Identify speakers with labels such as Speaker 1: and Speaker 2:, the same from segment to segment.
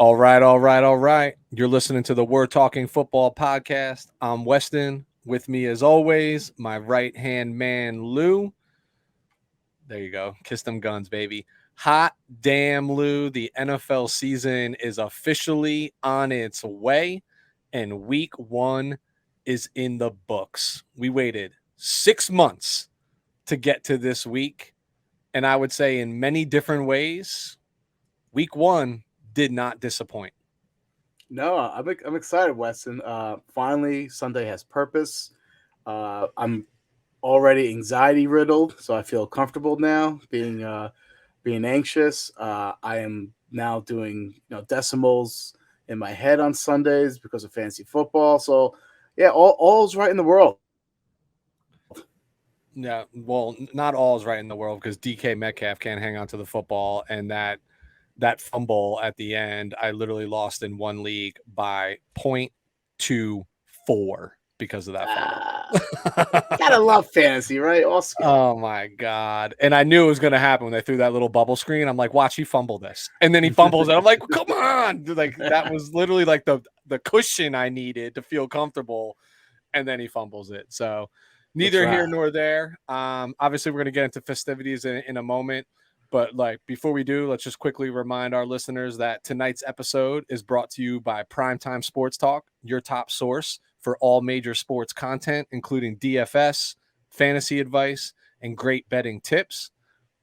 Speaker 1: All right, all right, all right. You're listening to the We're Talking Football podcast. I'm Weston. With me, as always, my right-hand man, Lou. There you go. Kiss them guns, baby. Hot damn, Lou. The NFL season is officially on its way, and week one is in the books. We waited 6 months to get to this week, and I would say in many different ways, week one did not disappoint.
Speaker 2: No, I'm excited, Weston. Finally, Sunday has purpose. I'm already anxiety riddled, so I feel comfortable now being anxious. I am now doing decimals in my head on Sundays because of fantasy football. So yeah, all's right in the world.
Speaker 1: Yeah, well, not all is right in the world because DK Metcalf can't hang on to the football, and that fumble at the end, I literally lost in one league by 0.24 because of that fumble.
Speaker 2: Gotta love fantasy, right?
Speaker 1: Oh my God. And I knew it was going to happen when they threw that little bubble screen. I'm like, watch, he fumble this. And then he fumbles it. I'm like, come on. Like, that was literally like the cushion I needed to feel comfortable. And then he fumbles it. So neither here nor there. Obviously, we're going to get into festivities in a moment. But like before we do, let's just quickly remind our listeners that tonight's episode is brought to you by Primetime Sports Talk, your top source for all major sports content, including DFS, fantasy advice, and great betting tips.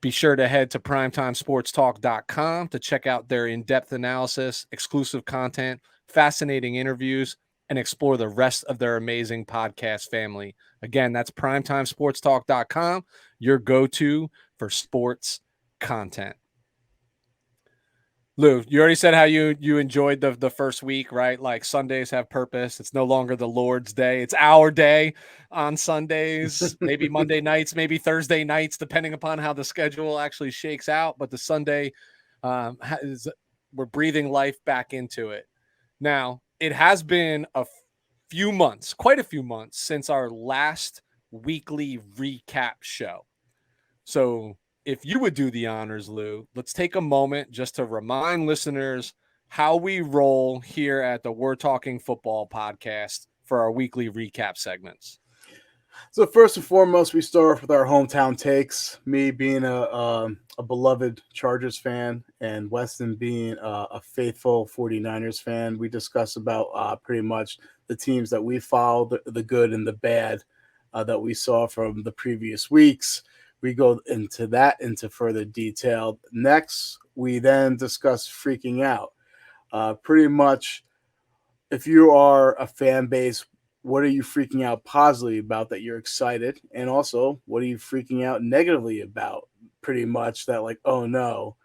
Speaker 1: Be sure to head to primetimesportstalk.com to check out their in-depth analysis, exclusive content, fascinating interviews, and explore the rest of their amazing podcast family. Again, that's primetimesportstalk.com, your go-to for sports content. Lou, you already said how you enjoyed the first week, right? Like Sundays have purpose. It's no longer the Lord's day. It's our day on Sundays, maybe Monday nights, maybe Thursday nights, depending upon how the schedule actually shakes out. But the Sunday, we're breathing life back into it. Now, it has been quite a few months since our last weekly recap show. So if you would do the honors, Lou, let's take a moment just to remind listeners how we roll here at the We're Talking Football podcast for our weekly recap segments.
Speaker 2: So first and foremost, we start with our hometown takes. Me being a beloved Chargers fan and Weston being a faithful 49ers fan. We discuss about pretty much the teams that we follow, the good and the bad that we saw from the previous weeks. We go into further detail. Next, we then discuss freaking out. Pretty much, if you are a fan base, what are you freaking out positively about that you're excited? And also, what are you freaking out negatively about? Pretty much that like, oh no,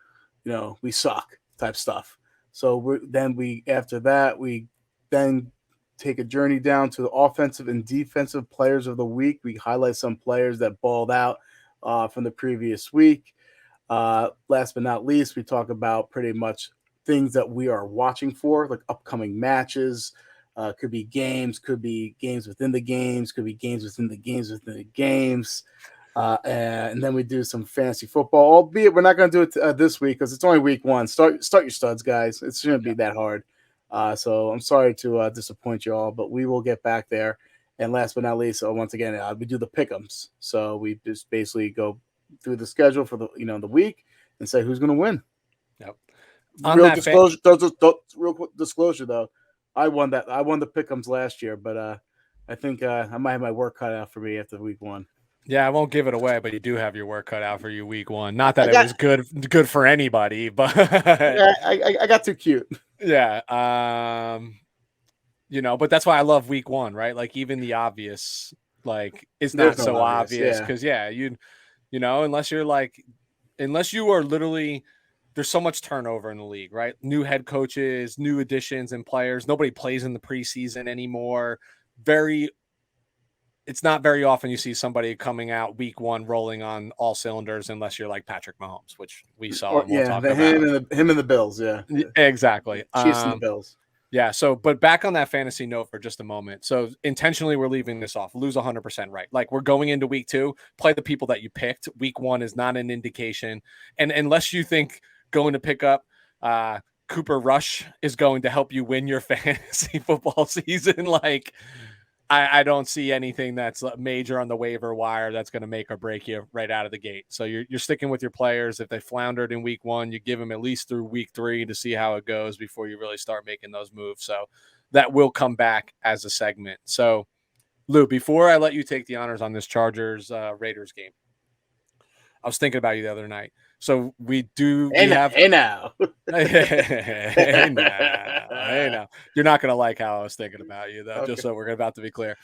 Speaker 2: we suck type stuff. So after that, we then take a journey down to the offensive and defensive players of the week. We highlight some players that balled out from the previous week. Last but not least, we talk about pretty much things that we are watching for, like upcoming matches. Could be games within the games, could be games within the games within the games. And then we do some fantasy football, albeit we're not going to do it this week because it's only week one. Start your studs, guys. It shouldn't be that hard. So I'm sorry to disappoint you all, but we will get back there. And last but not least, once again, we do the pick'ems. So we just basically go through the schedule for the week and say who's going to win.
Speaker 1: Yep.
Speaker 2: Real quick disclosure though, I won that. I won the pick'ems last year, but I think I might have my work cut out for me after week one.
Speaker 1: Yeah, I won't give it away, but you do have your work cut out for you week one. Not that it was good for anybody, but
Speaker 2: yeah, I got too cute.
Speaker 1: Yeah. But that's why I love week one, right? Like even the obvious, like it's not so obvious because unless you are literally, there's so much turnover in the league, right? New head coaches, new additions and players. Nobody plays in the preseason anymore. It's not very often you see somebody coming out week one rolling on all cylinders unless you're like Patrick Mahomes, which we saw. Him
Speaker 2: and the Bills. Yeah,
Speaker 1: exactly.
Speaker 2: Chiefs and the Bills.
Speaker 1: Yeah. So, but back on that fantasy note for just a moment. So intentionally, we're leaving this off. Lose 100% right. Like we're going into week two, play the people that you picked. Week one is not an indication. And unless you think going to pick up Cooper Rush is going to help you win your fantasy football season. Like, I don't see anything that's major on the waiver wire that's going to make or break you right out of the gate. So you're sticking with your players. If they floundered in week 1, you give them at least through week 3 to see how it goes before you really start making those moves. So that will come back as a segment. So, Lou, before I let you take the honors on this Chargers Raiders game, I was thinking about you the other night. So we have
Speaker 2: hey now.
Speaker 1: hey now. You're not gonna like how I was thinking about you though,
Speaker 2: Okay.
Speaker 1: just so we're about to be clear.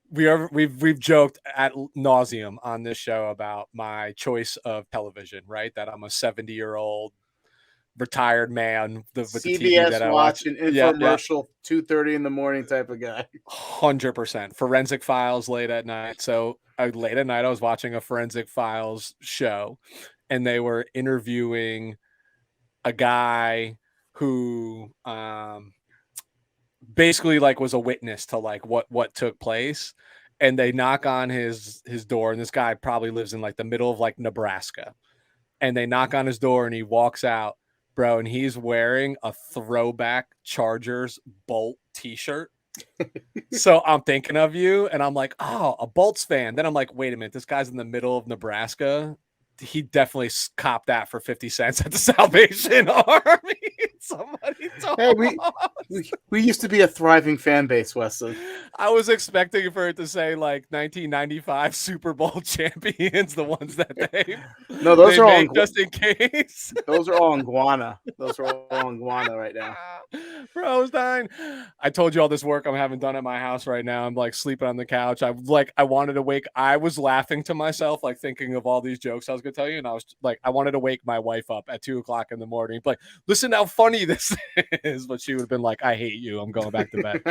Speaker 1: We've joked at nauseum on this show about my choice of television, right? That I'm a 70-year-old retired man with the TV that
Speaker 2: CBS
Speaker 1: I watch.
Speaker 2: watching
Speaker 1: Yeah,
Speaker 2: infomercial 2:30 in the morning type of guy.
Speaker 1: 100%. Forensic Files late at night. So late at night, I was watching a Forensic Files show, and they were interviewing a guy who basically like was a witness to like what took place. And they knock on his door, and this guy probably lives in like the middle of like Nebraska. And they knock on his door, and he walks out, bro, and he's wearing a throwback Chargers Bolt t-shirt. So I'm thinking of you, and I'm like, oh, a Bolts fan. Then I'm like, wait a minute, this guy's in the middle of Nebraska. He definitely copped that for 50 cents at the Salvation Army. Somebody told
Speaker 2: Hey, we used to be a thriving fan base, Weston.
Speaker 1: I was expecting for it to say like 1995 Super Bowl champions, the ones that they
Speaker 2: No, those are all
Speaker 1: just in case.
Speaker 2: Those are all in Guana. Those are all in Guana right now.
Speaker 1: Bro, I was dying. I told you all this work I'm having done at my house right now. I'm like sleeping on the couch. I wanted to wake. I was laughing to myself, like thinking of all these jokes I was gonna tell you, and I was like, I wanted to wake my wife up at 2:00 in the morning, like, listen how funny this is. But she would have been like, I hate you. I'm going back to bed.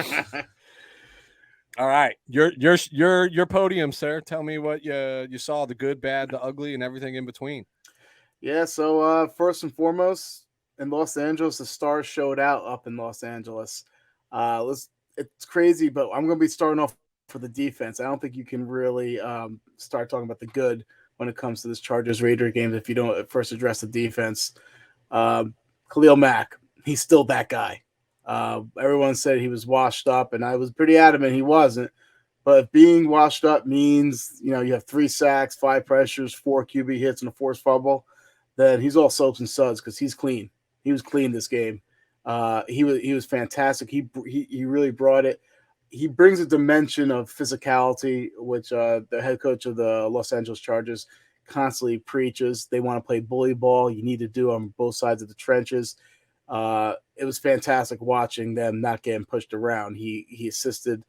Speaker 1: All right, your podium, sir. Tell me what you saw, the good, bad, the ugly, and everything in between.
Speaker 2: Yeah, so first and foremost, in Los Angeles, the stars showed out up in Los Angeles. It's crazy, but I'm going to be starting off for the defense. I don't think you can really start talking about the good when it comes to this Chargers Raider game if you don't first address the defense. Khalil Mack, he's still that guy. Everyone said he was washed up, and I was pretty adamant he wasn't. But being washed up means, you have 3 sacks, 5 pressures, 4 QB hits, and a forced fumble. Then he's all soaps and suds because he's clean. He was clean this game. He was fantastic. He really brought it. He brings a dimension of physicality, which the head coach of the Los Angeles Chargers constantly preaches. They want to play bully ball. You need to do on both sides of the trenches. It was fantastic watching them not getting pushed around. He assisted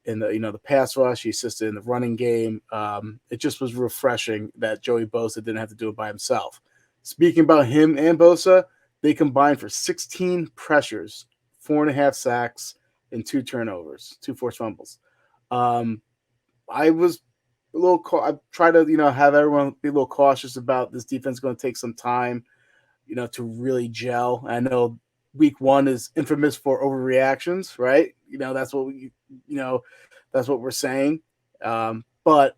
Speaker 2: in the pass rush. He assisted in the running game. It just was refreshing that Joey Bosa didn't have to do it by himself. Speaking about him and Bosa, they combined for 16 pressures, 4.5 sacks, and 2 turnovers, 2 forced fumbles. I was a little. I try to have everyone be a little cautious about this defense. Going to take some time, to really gel. I know week 1 is infamous for overreactions, right? That's what that's what we're saying. But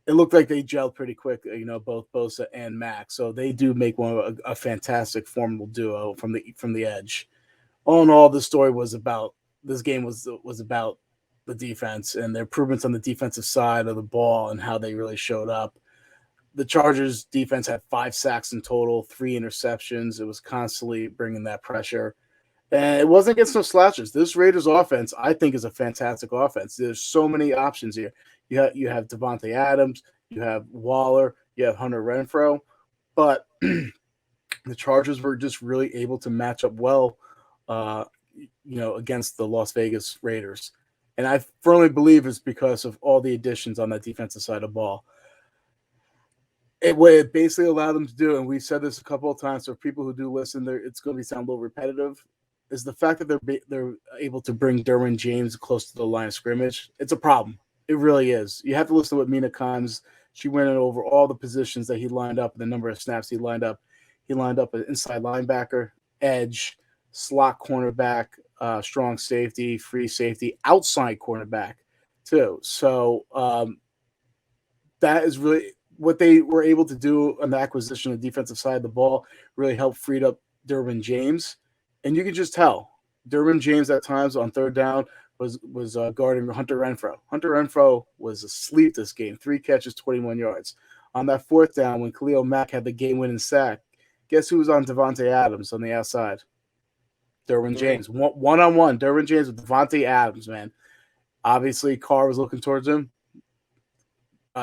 Speaker 2: it looked like they gelled pretty quick, both Bosa and Mack. So they do make a fantastic, formidable duo from the edge. All in all, this story was about this game was about the defense and their improvements on the defensive side of the ball and how they really showed up. The Chargers defense had 5 sacks in total, 3 interceptions. It was constantly bringing that pressure. And it wasn't against no slouches. This Raiders offense, I think, is a fantastic offense. There's so many options here. You have Devontae Adams, you have Waller, you have Hunter Renfrow, but the Chargers were just really able to match up well, against the Las Vegas Raiders. And I firmly believe it's because of all the additions on that defensive side of the ball. What it basically allowed them to do, and we've said this a couple of times, so people who do listen, it's going to sound a little repetitive, is the fact that they're able to bring Derwin James close to the line of scrimmage. It's a problem. It really is. You have to listen to what Mina Kimes. She went over all the positions that he lined up and the number of snaps he lined up. He lined up an inside linebacker, edge, slot cornerback, strong safety, free safety, outside cornerback too. So that is really what they were able to do on the acquisition of the defensive side of the ball really helped freed up Derwin James. And you can just tell Derwin James at times on third down was guarding Hunter Renfrow. Hunter Renfrow was asleep this game. 3 catches, 21 yards. On that fourth down, when Khalil Mack had the game-winning sack, guess who was on Devontae Adams on the outside? Derwin James. One-on-one. Derwin James with Devontae Adams, man. Obviously, Carr was looking towards him.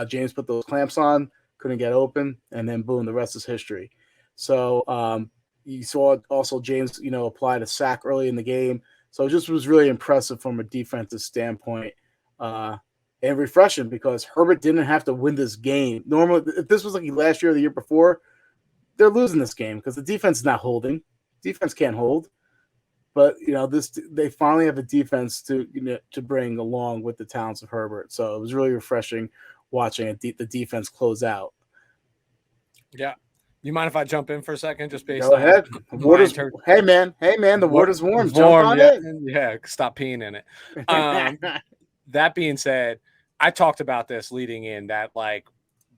Speaker 2: James put those clamps on, couldn't get open, and then boom, the rest is history. So you saw also James, applied a sack early in the game. So it just was really impressive from a defensive standpoint and refreshing because Herbert didn't have to win this game. Normally, if this was like last year or the year before, they're losing this game because the defense is not holding. Defense can't hold. But they finally have a defense to bring along with the talents of Herbert. So it was really refreshing watching the defense close out.
Speaker 1: Yeah. You mind if I jump in for a second? Just based
Speaker 2: Go
Speaker 1: on
Speaker 2: ahead. Hey man, the water's warm. Jump on
Speaker 1: yeah,
Speaker 2: it.
Speaker 1: Yeah, stop peeing in it. That being said, I talked about this leading in that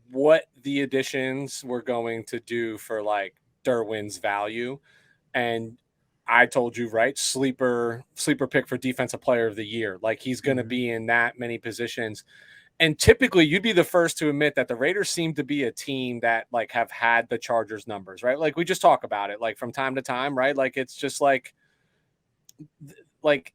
Speaker 1: what the additions were going to do for Derwin's value. And I told you, right? Sleeper pick for defensive player of the year. He's going to be in that many positions. And typically you'd be the first to admit that the Raiders seem to be a team that have had the Chargers numbers, right? We just talk about it from time to time, right? It's just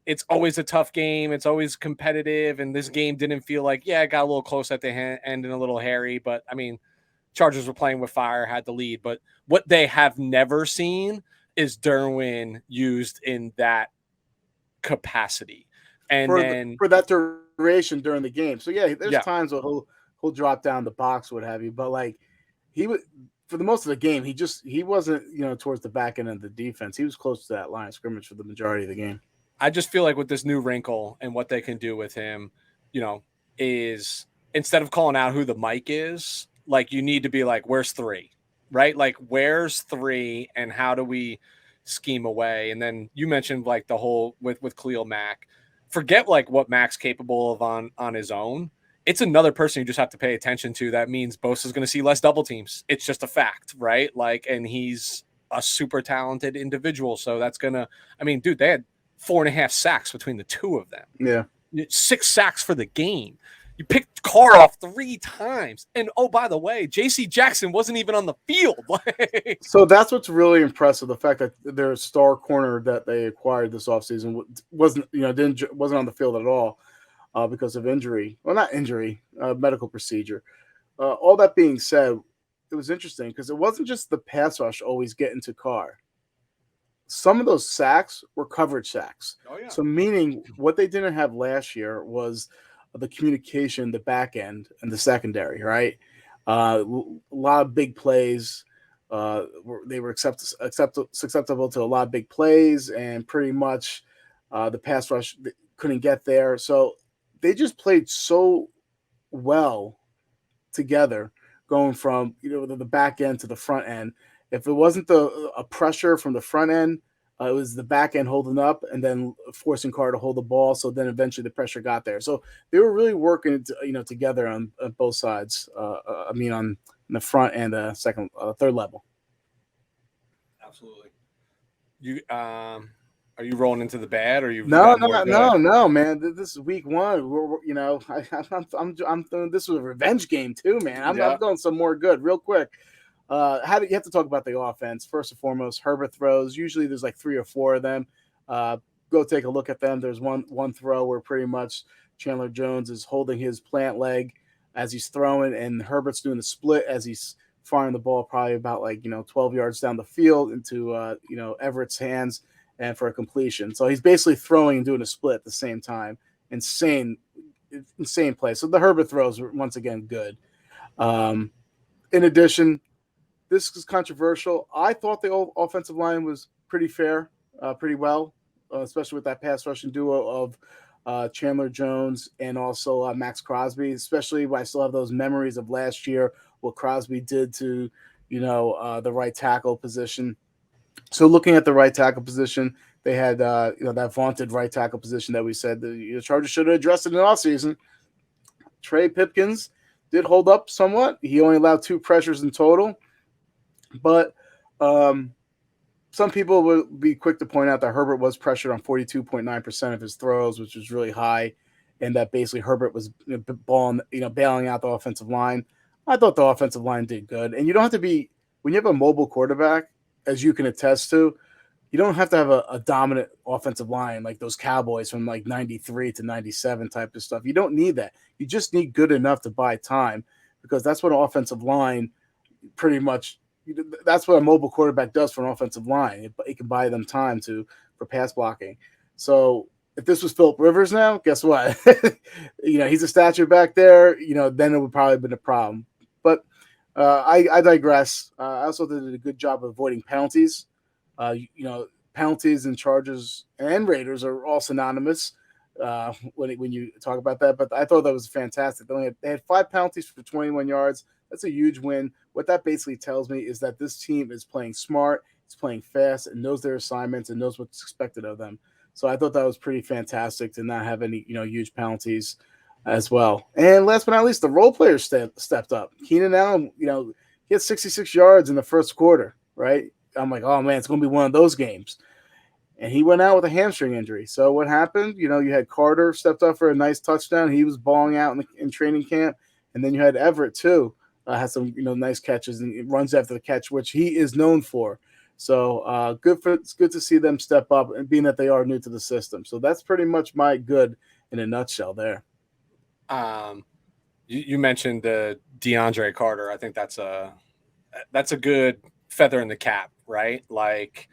Speaker 1: it's always a tough game. It's always competitive. And this game didn't feel it got a little close at the end and a little hairy, but I mean, Chargers were playing with fire, had the lead, but what they have never seen is Derwin used in that capacity. And
Speaker 2: for that duration during the game. So there's times where he'll drop down the box, what have you. But he would for the most of the game, he wasn't towards the back end of the defense. He was close to that line of scrimmage for the majority of the game.
Speaker 1: I just feel with this new wrinkle and what they can do with him, is instead of calling out who the Mike is, you need to be where's 3, right? Where's 3 and how do we scheme away? And then you mentioned the whole with Khalil Mack. Forget what Mack's capable of on his own. It's another person you just have to pay attention to. That means Bosa's going to see less double teams. It's just a fact, right? And he's a super talented individual. So that's going to, dude, they had 4.5 sacks between the two of them.
Speaker 2: Yeah.
Speaker 1: 6 sacks for the game. You picked Carr off 3 times. And, oh, by the way, J.C. Jackson wasn't even on the field.
Speaker 2: So that's what's really impressive, the fact that their star corner that they acquired this offseason wasn't on the field at all because of injury. Well, not injury, medical procedure. All that being said, it was interesting because it wasn't just the pass rush always getting to Carr. Some of those sacks were coverage sacks.
Speaker 1: Oh, yeah.
Speaker 2: So meaning what they didn't have last year was the communication, the back end, and the secondary, right? A lot of big plays. They were susceptible to a lot of big plays, and pretty much the pass rush couldn't get there. So they just played so well together, going from the back end to the front end. If it wasn't a pressure from the front end, it was the back end holding up and then forcing Carr to hold the ball. So then eventually the pressure got there. So they were really working, together on both sides. On the front and the third level.
Speaker 1: Absolutely. You are you rolling into the bad, or you?
Speaker 2: No, man. This is week 1. I'm throwing this was a revenge game too, man. I'm going some more good real quick. You have to talk about the offense first and foremost. Herbert throws. Usually there's 3 or 4 of them. Go take a look at them. There's one throw where pretty much Chandler Jones is holding his plant leg as he's throwing, and Herbert's doing the split as he's firing the ball probably about 12 yards down the field into Everett's hands and for a completion. So he's basically throwing and doing a split at the same time. Insane play. So the Herbert throws were once again good. In addition, this is controversial. I thought the offensive line was pretty fair, pretty well, especially with that pass rushing duo of Chandler Jones and also Max Crosby, especially when I still have those memories of last year, what Crosby did to, the right tackle position. So looking at the right tackle position, they had, that vaunted right tackle position that we said the Chargers should have addressed it in the offseason. Trey Pipkins did hold up somewhat. He only allowed 2 pressures in total, but some people will be quick to point out that Herbert was pressured on 42.9% of his throws, which was really high, and that basically Herbert was bailing out the offensive line. I thought the offensive line did good, and you don't have to be when you have a mobile quarterback, as you can attest to. You don't have to have a dominant offensive line like those Cowboys from like 93 to 97 type of stuff. You don't need that. You just need good enough to buy time, because that's what an offensive line pretty much – that's what a mobile quarterback does for an offensive line. It can buy them time for pass blocking. So if this was Phillip Rivers now, guess what? He's a statue back there. Then it would probably have been a problem. But I digress. I also did a good job of avoiding penalties. Penalties and charges and Raiders are all synonymous when you talk about that. But I thought that was fantastic. They had 5 penalties for 21 yards. That's a huge win. What that basically tells me is that this team is playing smart, it's playing fast, and knows their assignments and knows what's expected of them. So I thought that was pretty fantastic to not have any huge penalties as well. And last but not least, the role players stepped up. Keenan Allen, he had 66 yards in the first quarter, right? I'm like, oh man, it's going to be one of those games. And he went out with a hamstring injury. So what happened? You had Carter stepped up for a nice touchdown. He was balling out in training camp. And then you had Everett too, had some nice catches and runs after the catch, which he is known for. So it's good to see them step up, and being that they are new to the system. So that's pretty much my good in a nutshell there.
Speaker 1: You mentioned the Deandre Carter. I think that's a good feather in the cap, right? Like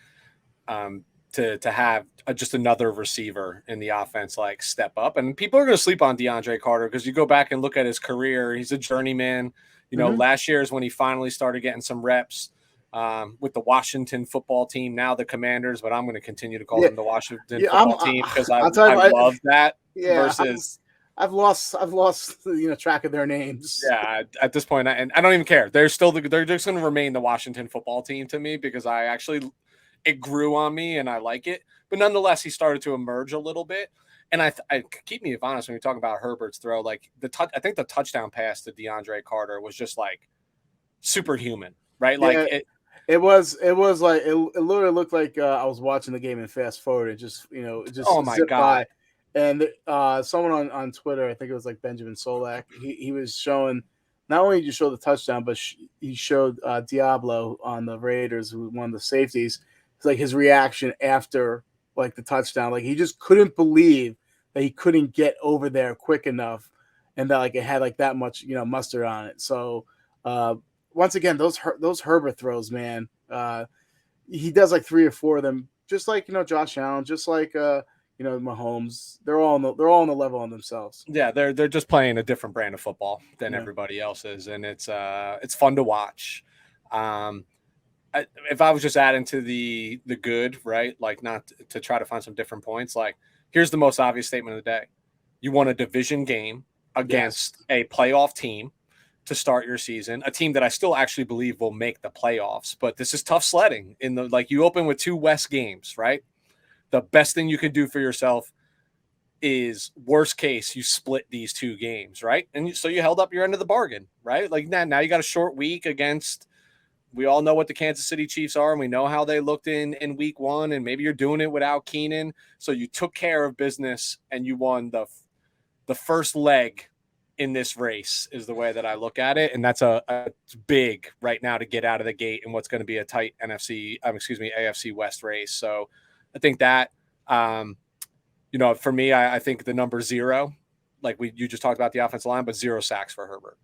Speaker 1: to have just another receiver in the offense like step up. And people are going to sleep on Deandre Carter because you go back and look at his career. He's a journeyman. Last year is when he finally started getting some reps with the Washington football team, now the Commanders, but I'm going to continue to call them the Washington football team because I love that.
Speaker 2: Yeah,
Speaker 1: versus
Speaker 2: I've lost track of their names.
Speaker 1: Yeah, at this point, and I don't even care. They're just going to remain the Washington football team to me because it grew on me and I like it. But nonetheless, he started to emerge a little bit. And I keep me honest when we talk about Herbert's throw, like I think the touchdown pass to Deandre Carter was just like superhuman, right? Like
Speaker 2: it was like it literally looked like I was watching the game and fast forward. It just
Speaker 1: oh my God.
Speaker 2: By. And someone on Twitter, I think it was like Benjamin Solak, he was showing, not only did you show the touchdown, but he showed Diablo on the Raiders, who won the safeties. It's like his reaction after like the touchdown. Like he just couldn't believe that he couldn't get over there quick enough, and that like it had like that much mustard on it. So once again, those Herbert throws, man, he does like 3 or 4 of them, just like Josh Allen, just like Mahomes. They're all on the level on themselves.
Speaker 1: Yeah, they're just playing a different brand of football than everybody else is, and it's fun to watch. If I was just adding to the good, right, like not to try to find some different points, like here's the most obvious statement of the day: you won a division game against a playoff team to start your season, a team that I still actually believe will make the playoffs, but this is tough sledding. You open with 2 West games, right? The best thing you can do for yourself is, worst case, you split these 2 games, right? And so you held up your end of the bargain, right? Like now you got a short week against, we all know what the Kansas City Chiefs are, and we know how they looked in week 1, and maybe you're doing it without Keenan. So you took care of business and you won the first leg in this race is the way that I look at it. And that's it's big right now to get out of the gate in what's going to be a tight AFC West race. So I think that, for me, I think the number 0, like you just talked about the offensive line, but 0 sacks for Herbert.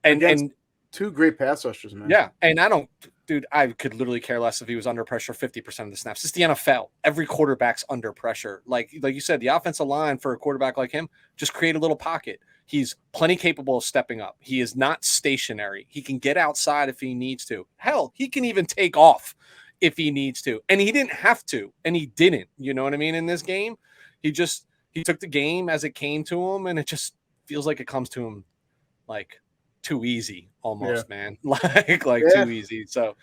Speaker 1: And
Speaker 2: 2 great pass rushers, man.
Speaker 1: Yeah. And I could literally care less if he was under pressure 50% of the snaps. It's the NFL. Every quarterback's under pressure. Like you said, the offensive line for a quarterback like him, just create a little pocket. He's plenty capable of stepping up. He is not stationary. He can get outside if he needs to. Hell, he can even take off if he needs to. And he didn't have to, and he didn't. You know what I mean? In this game, he took the game as it came to him, and it just feels like it comes to him like too easy almost, man. Too easy. So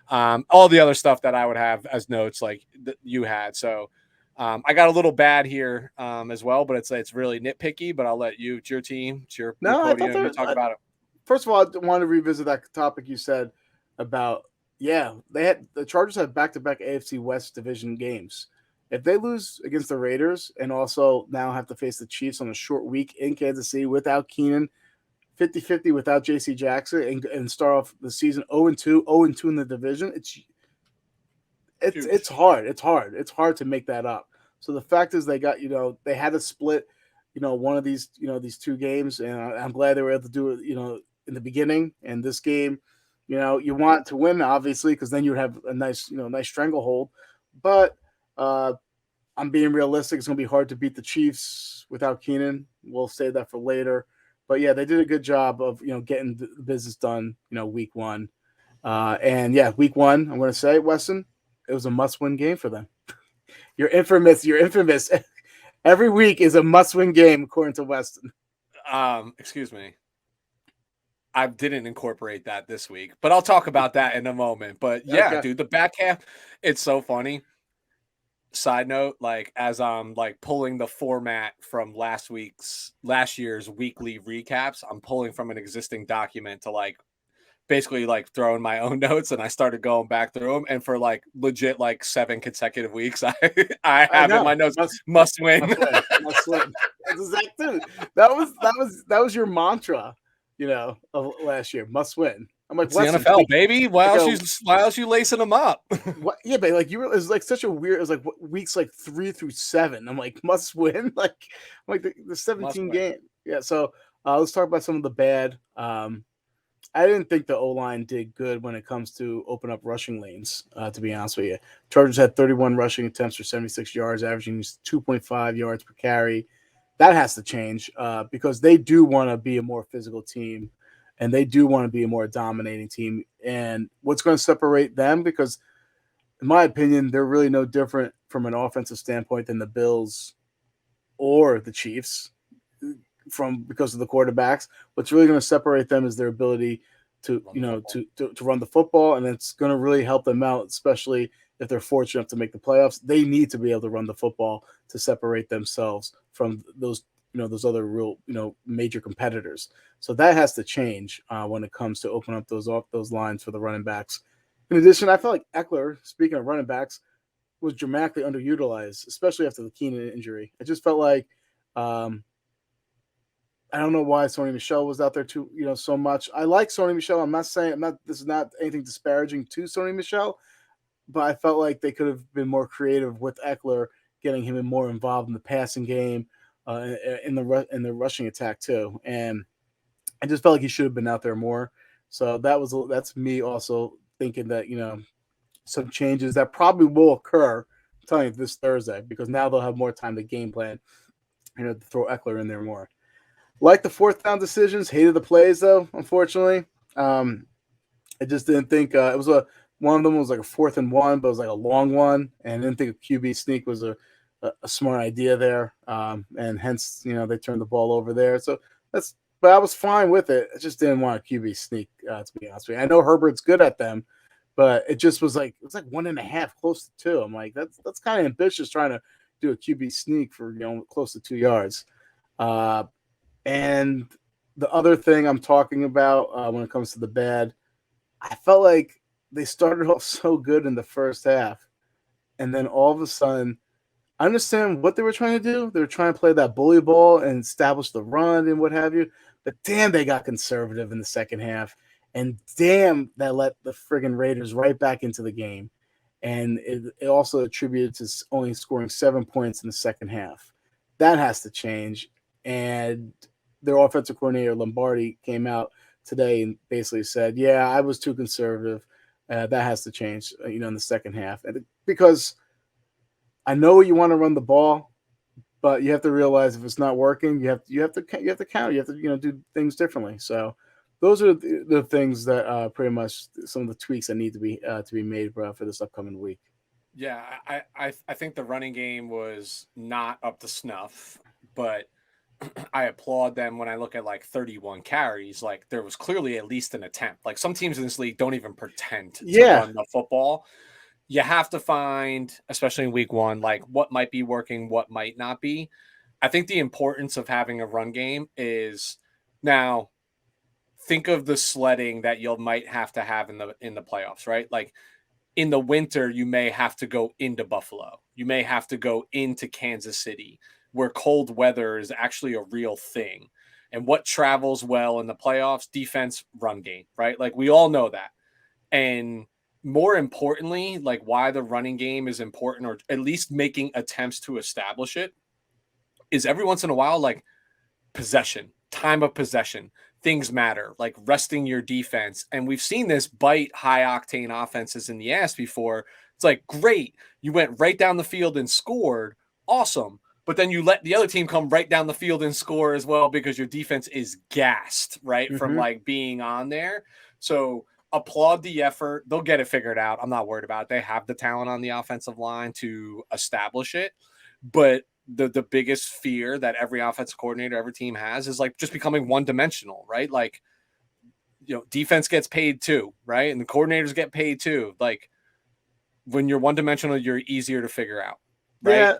Speaker 1: all the other stuff that I would have as notes, like you had. So I got a little bad here as well, but it's really nitpicky. But I'll let you. It's your team. It's your
Speaker 2: No, I thought
Speaker 1: podium. You talk about it.
Speaker 2: first of all, I want to revisit that topic you said about the Chargers had back-to-back AFC West division games. If they lose against the Raiders and also now have to face the Chiefs on a short week in Kansas City without Keenan, 50-50 without JC Jackson, and start off the season 0-2, 0-2 in the division, it's hard. It's hard. It's hard to make that up. So the fact is they got, they had to split, one of these, these two games, and I'm glad they were able to do it, in the beginning. And this game, you want to win, obviously, because then you'd have a nice, nice stranglehold. But I'm being realistic. It's going to be hard to beat the Chiefs without Keenan. We'll save that for later. But yeah, they did a good job of, getting the business done, week one. Week one, I'm going to say, Weston, it was a must-win game for them. You're infamous. Every week is a must-win game, according to Weston.
Speaker 1: Excuse me. I didn't incorporate that this week, but I'll talk about that in a moment. But yeah, okay. Dude, the back half, it's so funny. Side note, like as I'm like pulling the format from last year's weekly recaps, I'm pulling from an existing document to like basically like throwing my own notes, and I started going back through them, and for like legit like 7 consecutive weeks, I have in my notes must win.
Speaker 2: Must win. That's exactly that was your mantra, of last year. Must win. I'm like,
Speaker 1: it's the NFL, baby. Why else you lacing them up?
Speaker 2: What? Yeah, but like it was like such a weird. It was like weeks like 3 through 7. I'm like, must win. Like the 17 game. Yeah. So let's talk about some of the bad. I didn't think the O-line did good when it comes to open up rushing lanes, to be honest with you. Chargers had 31 rushing attempts for 76 yards, averaging 2.5 yards per carry. That has to change because they do want to be a more physical team, and they do want to be a more dominating team. And what's going to separate them? Because, in my opinion, they're really no different from an offensive standpoint than the Bills or the Chiefs. Because of the quarterbacks, what's really going to separate them is their ability to run the football, and it's going to really help them out, especially if they're fortunate enough to make the playoffs. They need to be able to run the football to separate themselves from those other real major competitors. So that has to change when it comes to open up those lines for the running backs. In addition, I felt like Eckler, speaking of running backs, was dramatically underutilized, especially after the Keenan injury. It just felt like I don't know why Sony Michel was out there too, so much. I like Sony Michel. This is not anything disparaging to Sony Michel, but I felt like they could have been more creative with Eckler, getting him more involved in the passing game, in the rushing attack too. And I just felt like he should have been out there more. So that's me also thinking that, some changes that probably will occur, I'm telling you, this Thursday, because now they'll have more time to game plan, to throw Eckler in there more. Like the 4th down decisions, hated the plays though. Unfortunately, I just didn't think it was one of them was like a 4th and 1, but it was like a long one, and I didn't think a QB sneak was a smart idea there, and hence they turned the ball over there. So but I was fine with it. I just didn't want a QB sneak, to be honest with you. I know Herbert's good at them, but it just was like 1.5, close to 2. I'm like, that's kind of ambitious trying to do a QB sneak for close to 2 yards. And the other thing I'm talking about when it comes to the bad, I felt like they started off so good in the first half, and then all of a sudden, I understand what they were trying to do. They were trying to play that bully ball and establish the run and what have you, but damn, they got conservative in the second half, and damn, that let the friggin' Raiders right back into the game. And it also attributed to only scoring 7 points in the second half. That has to change. And their offensive coordinator, Lombardi, came out today and basically said, yeah, I was too conservative. That has to change, in the second half. And because I know you want to run the ball, but you have to realize if it's not working, you have to count. You have to, do things differently. So those are the things that pretty much some of the tweaks that need to be made for this upcoming week.
Speaker 1: Yeah, I think the running game was not up to snuff, but I applaud them when I look at like 31 carries. Like there was clearly at least an attempt. Like some teams in this league don't even pretend to run the football. you have to find, especially in week one, like what might be working, what might not be. I think the importance of having a run game is now think of the sledding that you might have to have in the playoffs, right? Like in the winter, you may have to go into Buffalo. You may have to go into Kansas City, where cold weather is actually a real thing. And what travels well in the playoffs? Defense, run game, right? Like we all know that. And more importantly, like why the running game is important, or at least making attempts to establish it, is every once in a while, like possession, time of possession, things matter, like resting your defense. And we've seen this bite high octane offenses in the ass before. It's like, great, you went right down the field and scored. Awesome. But then you let the other team come right down the field and score as well because your defense is gassed, right? From like being on there. So applaud the effort. They'll get it figured out. I'm not worried about it. They have the talent on the offensive line to establish it. But the biggest fear that every offensive coordinator, every team has is like just becoming one dimensional, right? Like, defense gets paid too, right? And the coordinators get paid too. Like when you're one dimensional, you're easier to figure out, right?
Speaker 2: Yeah,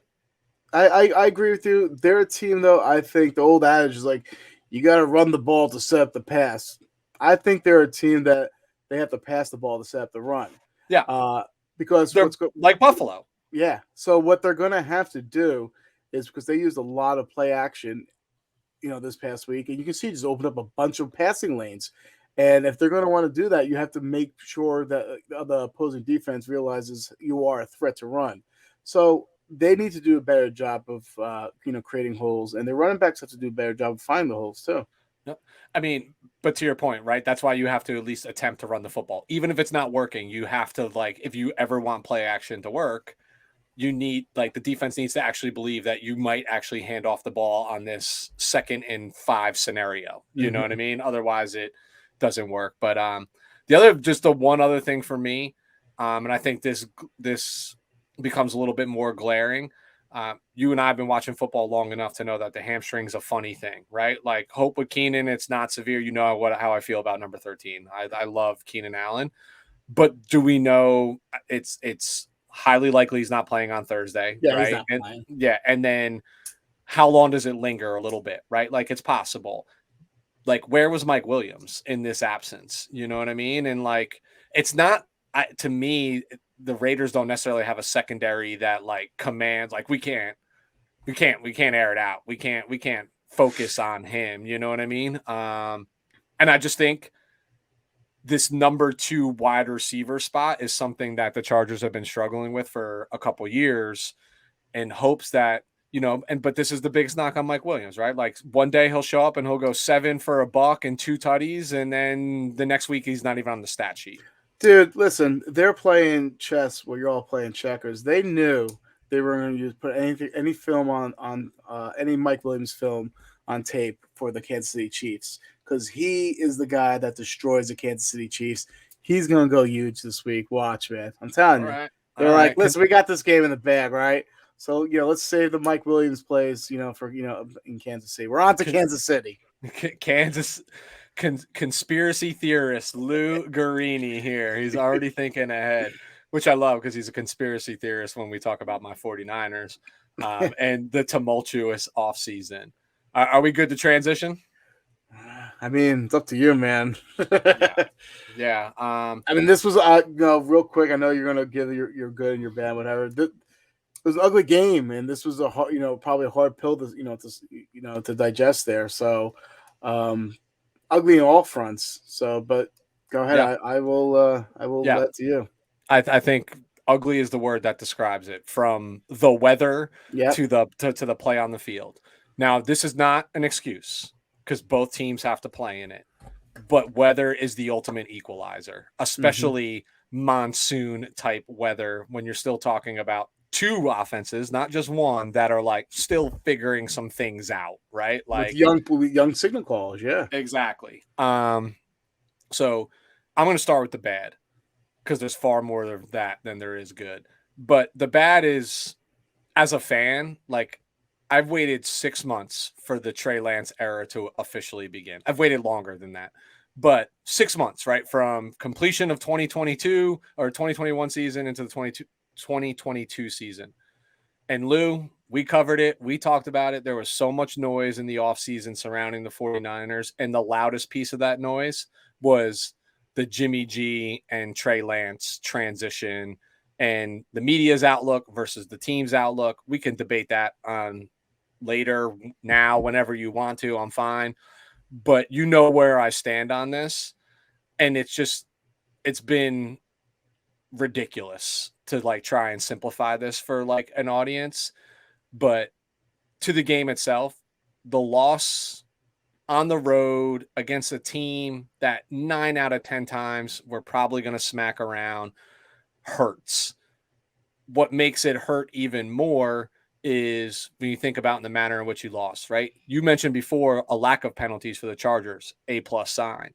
Speaker 2: I agree with you. They're a team, though. I think the old adage is like, you got to run the ball to set up the pass. I think they're a team that they have to pass the ball to set up the run.
Speaker 1: Yeah.
Speaker 2: Because
Speaker 1: they're like Buffalo.
Speaker 2: Yeah. So what they're going to have to do is, because they used a lot of play action, this past week, and you can see just open up a bunch of passing lanes. And if they're going to want to do that, you have to make sure that the opposing defense realizes you are a threat to run. So they need to do a better job of creating holes, and their running backs have to do a better job of finding the holes too.
Speaker 1: Yep. I mean, but to your point, right? That's why you have to at least attempt to run the football. Even if it's not working, you have to, like, if you ever want play action to work, you need, like, the defense needs to actually believe that you might actually hand off the ball on this 2nd and 5 scenario. You know what I mean? Otherwise it doesn't work. But the one other thing for me, and I think this becomes a little bit more glaring. You and I have been watching football long enough to know that the hamstring's a funny thing, right? Like, hope with Keenan, it's not severe. You know how I feel about number 13. I love Keenan Allen, but do we know it's highly likely he's not playing on Thursday,
Speaker 2: Yeah,
Speaker 1: right?
Speaker 2: he's not playing.
Speaker 1: Yeah, and then how long does it linger? A little bit, right? Like, it's possible. Like, where was Mike Williams in this absence? You know what I mean? And like, it's not, to me, the Raiders don't necessarily have a secondary that like commands, like, we can't air it out. We can't focus on him. You know what I mean? And I just think this number 2 wide receiver spot is something that the Chargers have been struggling with for a couple years, in hopes that, but this is the biggest knock on Mike Williams, right? Like, one day he'll show up and he'll go 7 for a buck and 2 tutties, and then the next week he's not even on the stat sheet.
Speaker 2: Dude, listen, they're playing chess while you're all playing checkers. They knew they were going to put any film on any Mike Williams film on tape for the Kansas City Chiefs, because he is the guy that destroys the Kansas City Chiefs. He's going to go huge this week. Watch, man. I'm telling you.
Speaker 1: Right.
Speaker 2: They're like, listen, we got this game in the bag, right? So, let's save the Mike Williams plays, for, in Kansas City. We're on to Kansas City.
Speaker 1: Kansas conspiracy theorist Lou Guarini here. He's already thinking ahead, which I love, because he's a conspiracy theorist when we talk about my 49ers and the tumultuous offseason. Are we good to transition?
Speaker 2: I mean, it's up to you, man.
Speaker 1: Yeah.
Speaker 2: I mean, this was real quick. I know you're gonna give your good and your bad, whatever. It was an ugly game, and this was a hard, probably a hard pill to to digest there. So, ugly on all fronts. So, but go ahead. Yeah. I will let it to you.
Speaker 1: I think ugly is the word that describes it, from the weather to the play on the field. Now, this is not an excuse, because both teams have to play in it, but weather is the ultimate equalizer, especially monsoon type weather, when you're still talking about 2 offenses, not just one, that are like still figuring some things out, right? Like
Speaker 2: with young signal calls. Yeah,
Speaker 1: exactly. So I'm going to start with the bad, because there's far more of that than there is good. But the bad is, as a fan, like, I've waited 6 months for the Trey Lance era to officially begin. I've waited longer than that. But 6 months, right, from completion of 2022 or 2021 season into the 2022 season. And Lou, we covered it. We talked about it. There was so much noise in the offseason surrounding the 49ers. And the loudest piece of that noise was the Jimmy G and Trey Lance transition and the media's outlook versus the team's outlook. We can debate that on later, now, whenever you want to. I'm fine. But you know where I stand on this. And it's been ridiculous to like try and simplify this for like an audience. But to the game itself, the loss on the road against a team that 9 out of 10 times we're probably going to smack around hurts. What makes it hurt even more is when you think about in the manner in which you lost, right? You mentioned before a lack of penalties for the Chargers, A+ sign.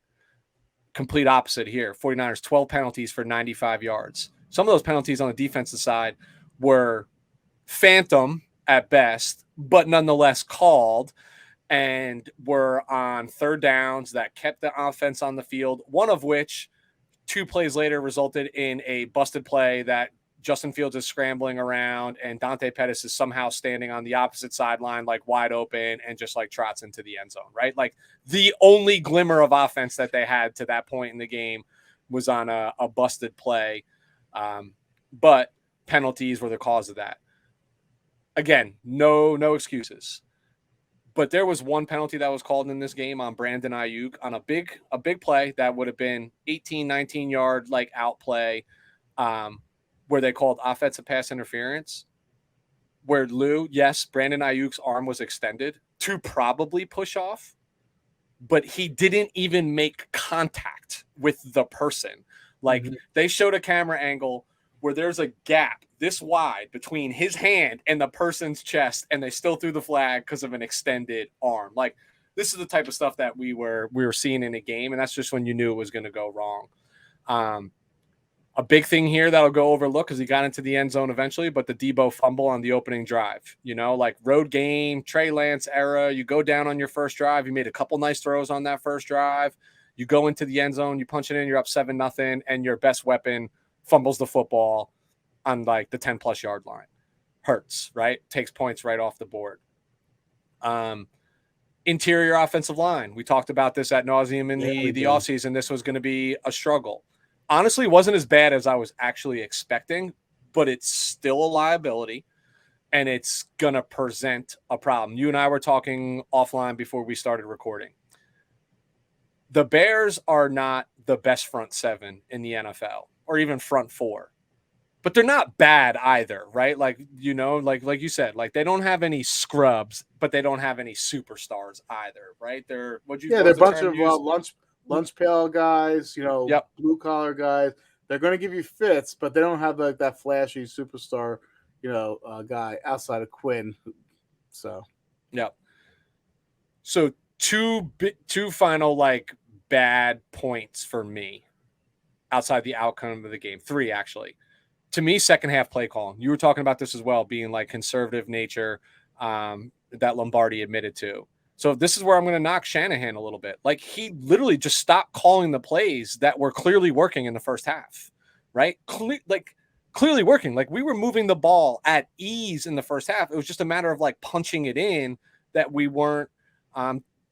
Speaker 1: Complete opposite here. 49ers, 12 penalties for 95 yards. Some of those penalties on the defensive side were phantom at best, but nonetheless called, and were on third downs that kept the offense on the field, one of which 2 plays later resulted in a busted play that Justin Fields is scrambling around and Dante Pettis is somehow standing on the opposite sideline, like wide open, and just like trots into the end zone, right? Like the only glimmer of offense that they had to that point in the game was on a busted play. But penalties were the cause of that. Again, no excuses. But there was one penalty that was called in this game on Brandon Ayuk on a big play that would have been 18, 19-yard like out play, where they called offensive pass interference, where Lou, yes, Brandon Ayuk's arm was extended to probably push off, but he didn't even make contact with the person. Like they showed a camera angle where there's a gap this wide between his hand and the person's chest, and they still threw the flag because of an extended arm. Like this is the type of stuff that we were seeing in a game, and that's just when you knew it was going to go wrong. A big thing here that'll go overlooked because he got into the end zone eventually, but the Debo fumble on the opening drive, like road game, Trey Lance era, you go down on your first drive. You made a couple nice throws on that first drive. You go into the end zone, you punch it in, you're up 7-0, and your best weapon fumbles the football on like the 10+ yard line. Hurts, right? Takes points right off the board. Interior offensive line. We talked about this ad nauseum in the offseason. This was going to be a struggle. Honestly, wasn't as bad as I was actually expecting, but it's still a liability, and it's going to present a problem. You and I were talking offline before we started recording. The Bears are not the best front 7 in the NFL, or even front 4, but they're not bad either, right? Like, like you said, like they don't have any scrubs, but they don't have any superstars either, right? They're
Speaker 2: they're a bunch of lunch pail guys, blue collar guys. They're going to give you fits, but they don't have like that flashy superstar, guy outside of Quinn. So,
Speaker 1: So two final like bad points for me outside the outcome of the game. 3 actually. To me, second half play calling. You were talking about this as well, being like conservative nature that Lombardi admitted to. So this is where I'm going to knock Shanahan a little bit. Like he literally just stopped calling the plays that were clearly working in the first half, right? Clearly working. Like we were moving the ball at ease in the first half. It was just a matter of like punching it in that we weren't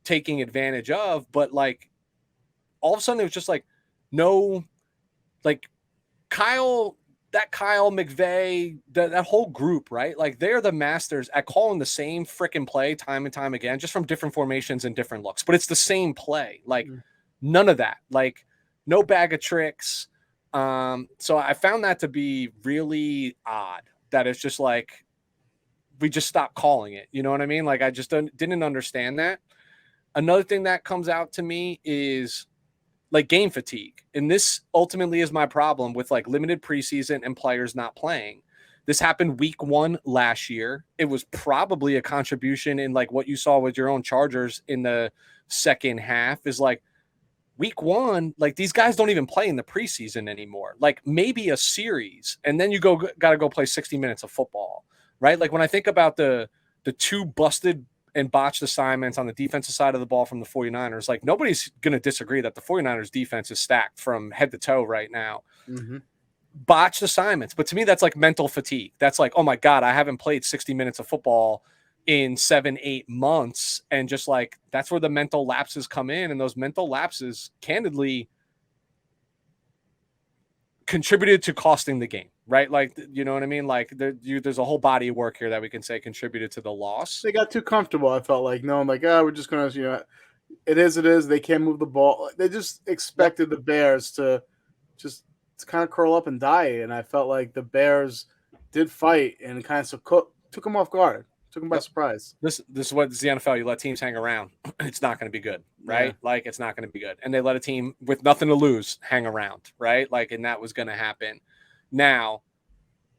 Speaker 1: taking advantage of. But like all of a sudden it was just like no, like Kyle McVay, that whole group, right? Like they're the masters at calling the same freaking play time and time again, just from different formations and different looks, but it's the same play. Like none of that, like no bag of tricks. So I found that to be really odd that it's just like, we just stopped calling it. You know what I mean? Like I just didn't understand that. Another thing that comes out to me is like game fatigue. And this ultimately is my problem with like limited preseason and players not playing. This happened week 1 last year. It was probably a contribution in like what you saw with your own Chargers in the second half is like week 1, like these guys don't even play in the preseason anymore. Like maybe a series, and then you got to go play 60 minutes of football, right? Like when I think about the 2 busted and botched assignments on the defensive side of the ball from the 49ers. Like, nobody's going to disagree that the 49ers defense is stacked from head to toe right now.
Speaker 2: Mm-hmm.
Speaker 1: Botched assignments. But to me, that's like mental fatigue. That's like, oh my God, I haven't played 60 minutes of football in 7-8 months. And just like, that's where the mental lapses come in. And those mental lapses, candidly, contributed to costing the game, right? Like, you know what I mean? Like, there's a whole body of work here that we can say contributed to the loss.
Speaker 2: They got too comfortable. I felt like, no, I'm like, we're just gonna, it is. They can't move the ball. They just expected the Bears to just kind of curl up and die. And I felt like the Bears did fight and kind of took them off guard, took them by surprise.
Speaker 1: This is what it's the NFL. You let teams hang around. It's not going to be good, right? Yeah. Like, it's not going to be good. And they let a team with nothing to lose hang around, right? Like, and that was going to happen. Now,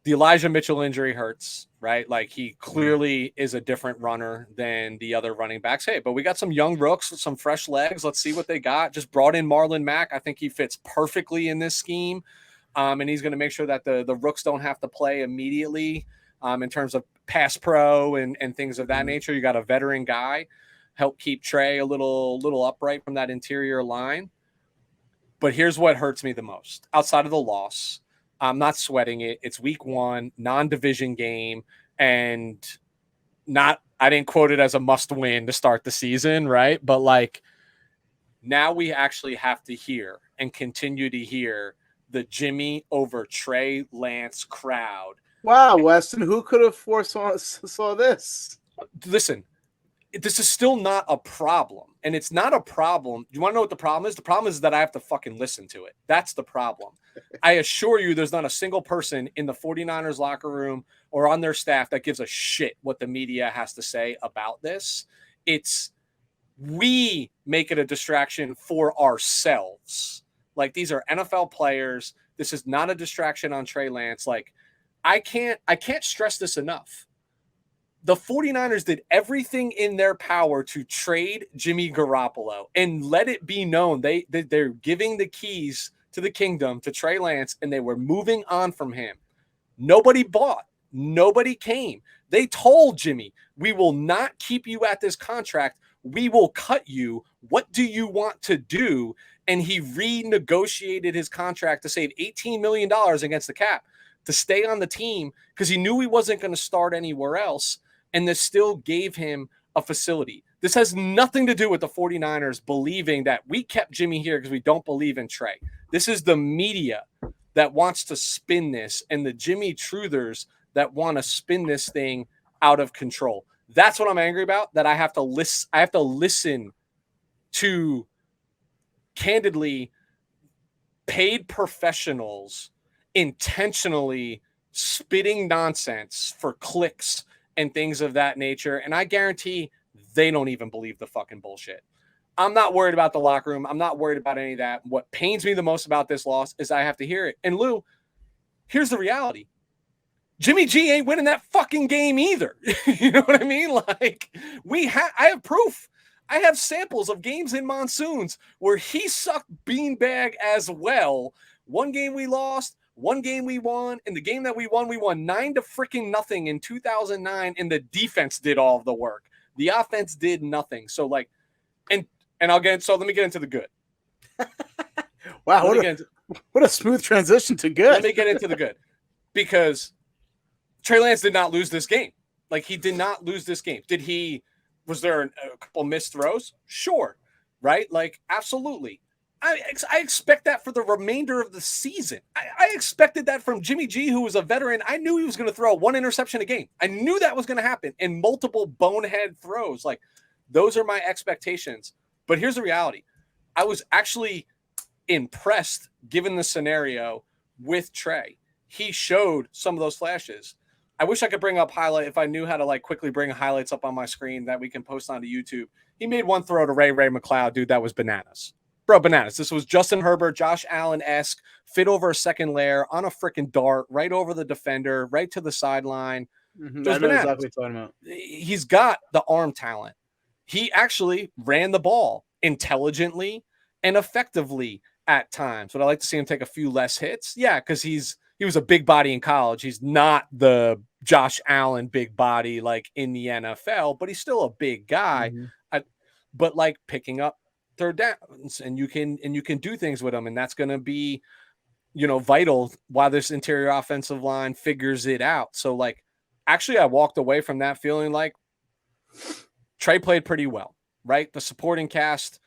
Speaker 1: the Elijah Mitchell injury hurts, right? Like, he clearly is a different runner than the other running backs. Hey, but we got some young rooks with some fresh legs. Let's see what they got. Just brought in Marlon Mack. I think he fits perfectly in this scheme. And he's going to make sure that the rooks don't have to play immediately in terms of pass pro and things of that nature. You got a veteran guy, help keep Trey a little upright from that interior line. But here's what hurts me the most. Outside of the loss, I'm not sweating it. It's week 1, non-division game, and I didn't quote it as a must win to start the season, right? But like, now we actually have to hear and continue to hear the Jimmy over Trey Lance crowd.
Speaker 2: Wow, Weston, who could have saw this?
Speaker 1: Listen, this is still not a problem. And it's not a problem. You want to know what the problem is? The problem is that I have to fucking listen to it. That's the problem. I assure you there's not a single person in the 49ers locker room or on their staff that gives a shit what the media has to say about this. We make it a distraction for ourselves. Like, these are NFL players. This is not a distraction on Trey Lance. Like, I can't stress this enough. The 49ers did everything in their power to trade Jimmy Garoppolo, and let it be known they're giving the keys to the kingdom to Trey Lance, and they were moving on from him. Nobody bought. Nobody came. They told Jimmy, we will not keep you at this contract. We will cut you. What do you want to do? And he renegotiated his contract to save $18 million against the cap to stay on the team because he knew he wasn't going to start anywhere else. And this still gave him a facility. This has nothing to do with the 49ers believing that we kept Jimmy here because we don't believe in Trey. This is the media that wants to spin this, and the Jimmy truthers that want to spin this thing out of control. That's what I'm angry about, that I have to listen to, candidly, paid professionals intentionally spitting nonsense for clicks and things of that nature. And I guarantee they don't even believe the fucking bullshit. I'm not worried about the locker room. I'm not worried about any of that. What pains me the most about this loss is I have to hear it. And Lou, here's the reality. Jimmy G ain't winning that fucking game either. You know what I mean? Like, I have proof. I have samples of games in monsoons where he sucked beanbag as well. One game we lost, one game we won. In the game that we won 9-0 in 2009, and the defense did all of the work. The offense did nothing. So like, let me get into the good.
Speaker 2: Wow, what a smooth transition to good.
Speaker 1: Let me get into the good, because Trey Lance did not lose this game. Like, he did not lose this game. Was there a couple missed throws? Sure. Right? Like, absolutely. I expect that for the remainder of the season. I expected that from Jimmy G, who was a veteran. I knew he was going to throw 1 interception a game. I knew that was going to happen, and multiple bonehead throws. Like, those are my expectations. But here's the reality. I was actually impressed, given the scenario, with Trey. He showed some of those flashes. I wish I could bring up highlight if I knew how to like quickly bring highlights up on my screen that we can post onto YouTube. He made one throw to Ray McLeod, dude. That was bananas. Bro, bananas. This was Justin Herbert, Josh Allen-esque, fit over a second layer on a freaking dart, right over the defender, right to the sideline.
Speaker 2: Mm-hmm. I know exactly what you're talking about.
Speaker 1: He's got the arm talent. He actually ran the ball intelligently and effectively at times. Would I like to see him take a few less hits? Yeah, because he was a big body in college. He's not the Josh Allen big body like in the NFL, but he's still a big guy. But like picking up third downs, and you can do things with him, and that's going to be, vital while this interior offensive line figures it out. So like, actually, I walked away from that feeling like Trey played pretty well, right? The supporting cast,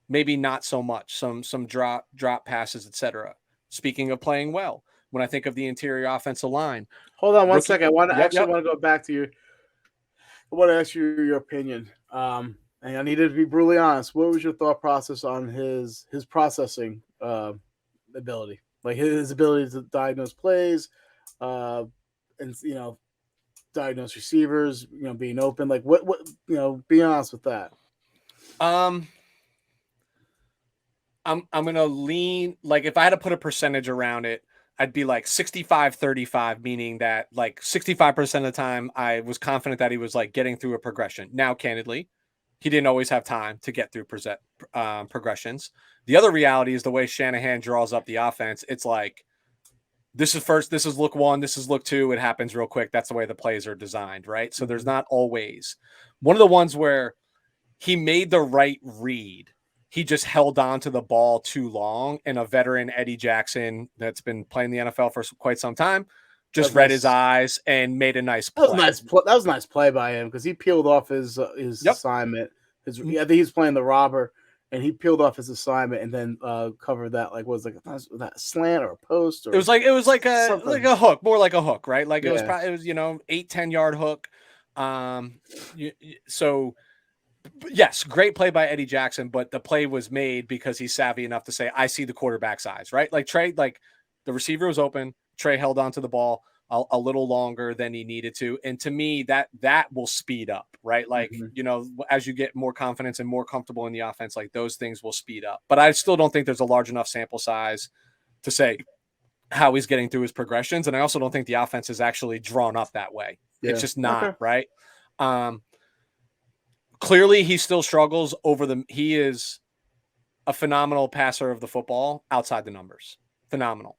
Speaker 1: maybe not so much. Some drop passes, etc. Speaking of playing well, when I think of the interior offensive line,
Speaker 2: hold on one second. I want to
Speaker 1: Yep.
Speaker 2: want to go back to your. I want to ask you your opinion. And I needed to be brutally honest. What was your thought process on his processing ability, like his ability to diagnose plays, and diagnose receivers, being open? Like what be honest with that.
Speaker 1: I'm gonna lean, like, if I had to put a percentage around it, I'd be like 65-35, meaning that like 65% of the time I was confident that he was like getting through a progression. Now, candidly, he didn't always have time to get through progressions. The other reality is the way Shanahan draws up the offense. It's like, this is look one, this is look two. It happens real quick. That's the way the plays are designed, right? So there's not always one of the ones where he made the right read. He just held on to the ball too long, and a veteran, Eddie Jackson, that's been playing the NFL for quite some time, just read his eyes and made a nice play.
Speaker 2: That was a nice play by him, because he peeled off his assignment. I think he's playing the robber, and he peeled off his assignment and then covered that, like, was like that slant or a post, or
Speaker 1: it was like a hook, more like a hook, right? Like it was 8-10 yard hook. So yes, great play by Eddie Jackson, but the play was made because he's savvy enough to say, I see the quarterback's eyes, right? Like Trey, like the receiver was open. Trey held onto the ball a little longer than he needed to. And to me, that will speed up, right? Like, as you get more confidence and more comfortable in the offense, like those things will speed up. But I still don't think there's a large enough sample size to say how he's getting through his progressions. And I also don't think the offense is actually drawn up that way. Yeah. It's just not, right? Clearly, he still struggles he is a phenomenal passer of the football outside the numbers. Phenomenal.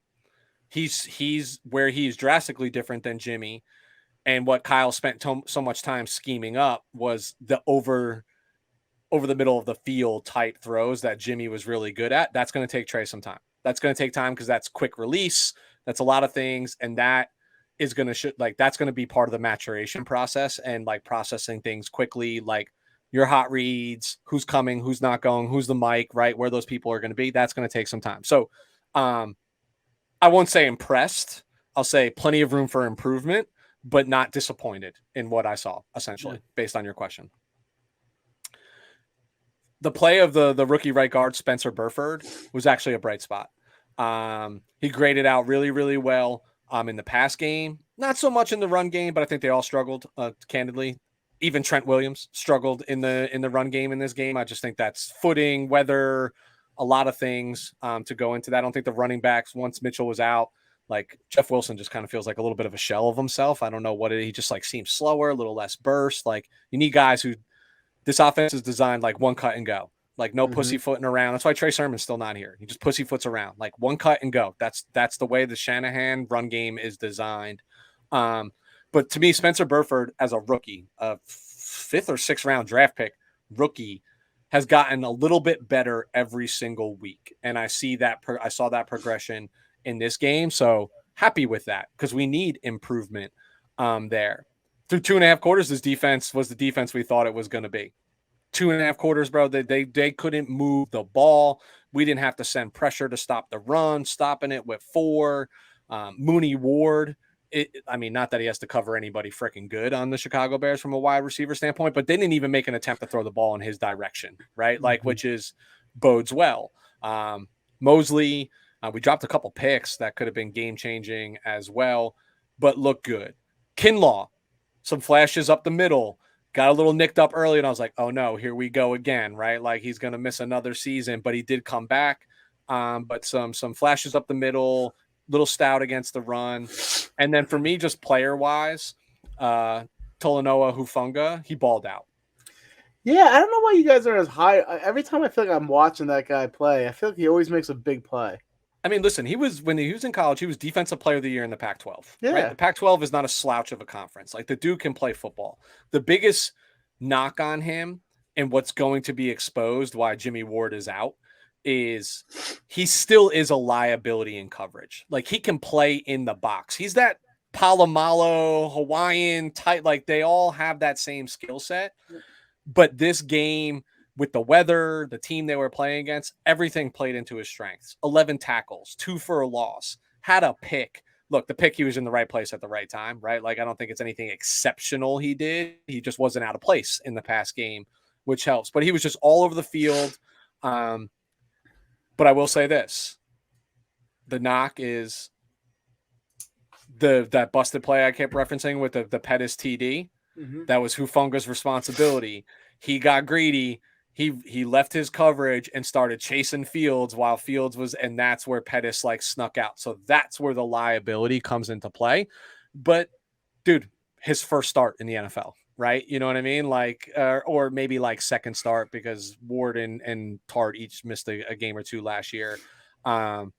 Speaker 1: He's where he's drastically different than Jimmy. And what Kyle spent so much time scheming up was the over the middle of the field type throws that Jimmy was really good at. That's going to take Trey some time. That's going to take time because that's quick release. That's a lot of things. And that is going to that's going to be part of the maturation process, and like processing things quickly, like your hot reads, who's coming, who's not going, who's the mic, right? Where those people are going to be. That's going to take some time. So I won't say impressed. I'll say plenty of room for improvement, but not disappointed in what I saw, essentially, based on your question. The play of the rookie right guard, Spencer Burford, was actually a bright spot. He graded out really, really well in the pass game. Not so much in the run game, but I think they all struggled, candidly. Even Trent Williams struggled in the run game in this game. I just think that's footing, weather, a lot of things to go into that. I don't think the running backs, once Mitchell was out, like Jeff Wilson just kind of feels like a little bit of a shell of himself. I don't know he just like seems slower, a little less burst. Like you need guys who, this offense is designed like one cut and go, like no pussyfooting around. That's why Trey Sermon's still not here. He just pussyfoots around, like one cut and go. That's the way the Shanahan run game is designed. But to me, Spencer Burford as a rookie, a 5th or 6th round draft pick rookie, has gotten a little bit better every single week. And I see that I saw that progression in this game. So happy with that, because we need improvement there. Through 2.5 quarters, this defense was the defense we thought it was going to be. 2.5 quarters, bro. They couldn't move the ball. We didn't have to send pressure to stop the run, stopping it with 4. Mooney Ward. Not that he has to cover anybody freaking good on the Chicago Bears from a wide receiver standpoint, but they didn't even make an attempt to throw the ball in his direction, right? Like, which bodes well. Mosley, we dropped a couple picks that could have been game-changing as well, but look good. Kinlaw, some flashes up the middle, got a little nicked up early, and I was like, oh no, here we go again, right? Like he's going to miss another season, but he did come back. But some flashes up the middle, little stout against the run. And then for me, just player-wise, Tolanoa Hufunga, he balled out.
Speaker 2: Yeah, I don't know why you guys are as high. Every time I feel like I'm watching that guy play, I feel like he always makes a big play.
Speaker 1: I mean, listen, when he was in college, he was defensive player of the year in the Pac-12.
Speaker 2: Yeah.
Speaker 1: Right? The Pac-12 is not a slouch of a conference. Like the dude can play football. The biggest knock on him and what's going to be exposed why Jimmy Ward is out is he still is a liability in coverage. Like he can play in the box. He's that Palomalo Hawaiian type. Like they all have that same skill set. But this game, with the weather, the team they were playing against, everything played into his strengths. 11 tackles, 2 for a loss, had a pick. Look, the pick, he was in the right place at the right time, right? Like, I don't think it's anything exceptional he did. He just wasn't out of place in the past game, which helps. But he was just all over the field. But I will say this. The knock is that busted play I kept referencing with the Pettis TD. Mm-hmm. That was Hufunga's responsibility. He got greedy. He left his coverage and started chasing Fields while Fields was, and that's where Pettis like snuck out. So that's where the liability comes into play. But dude, his first start in the NFL, right? You know what I mean? Like, or maybe like second start because Ward and Tart each missed a game or two last year. But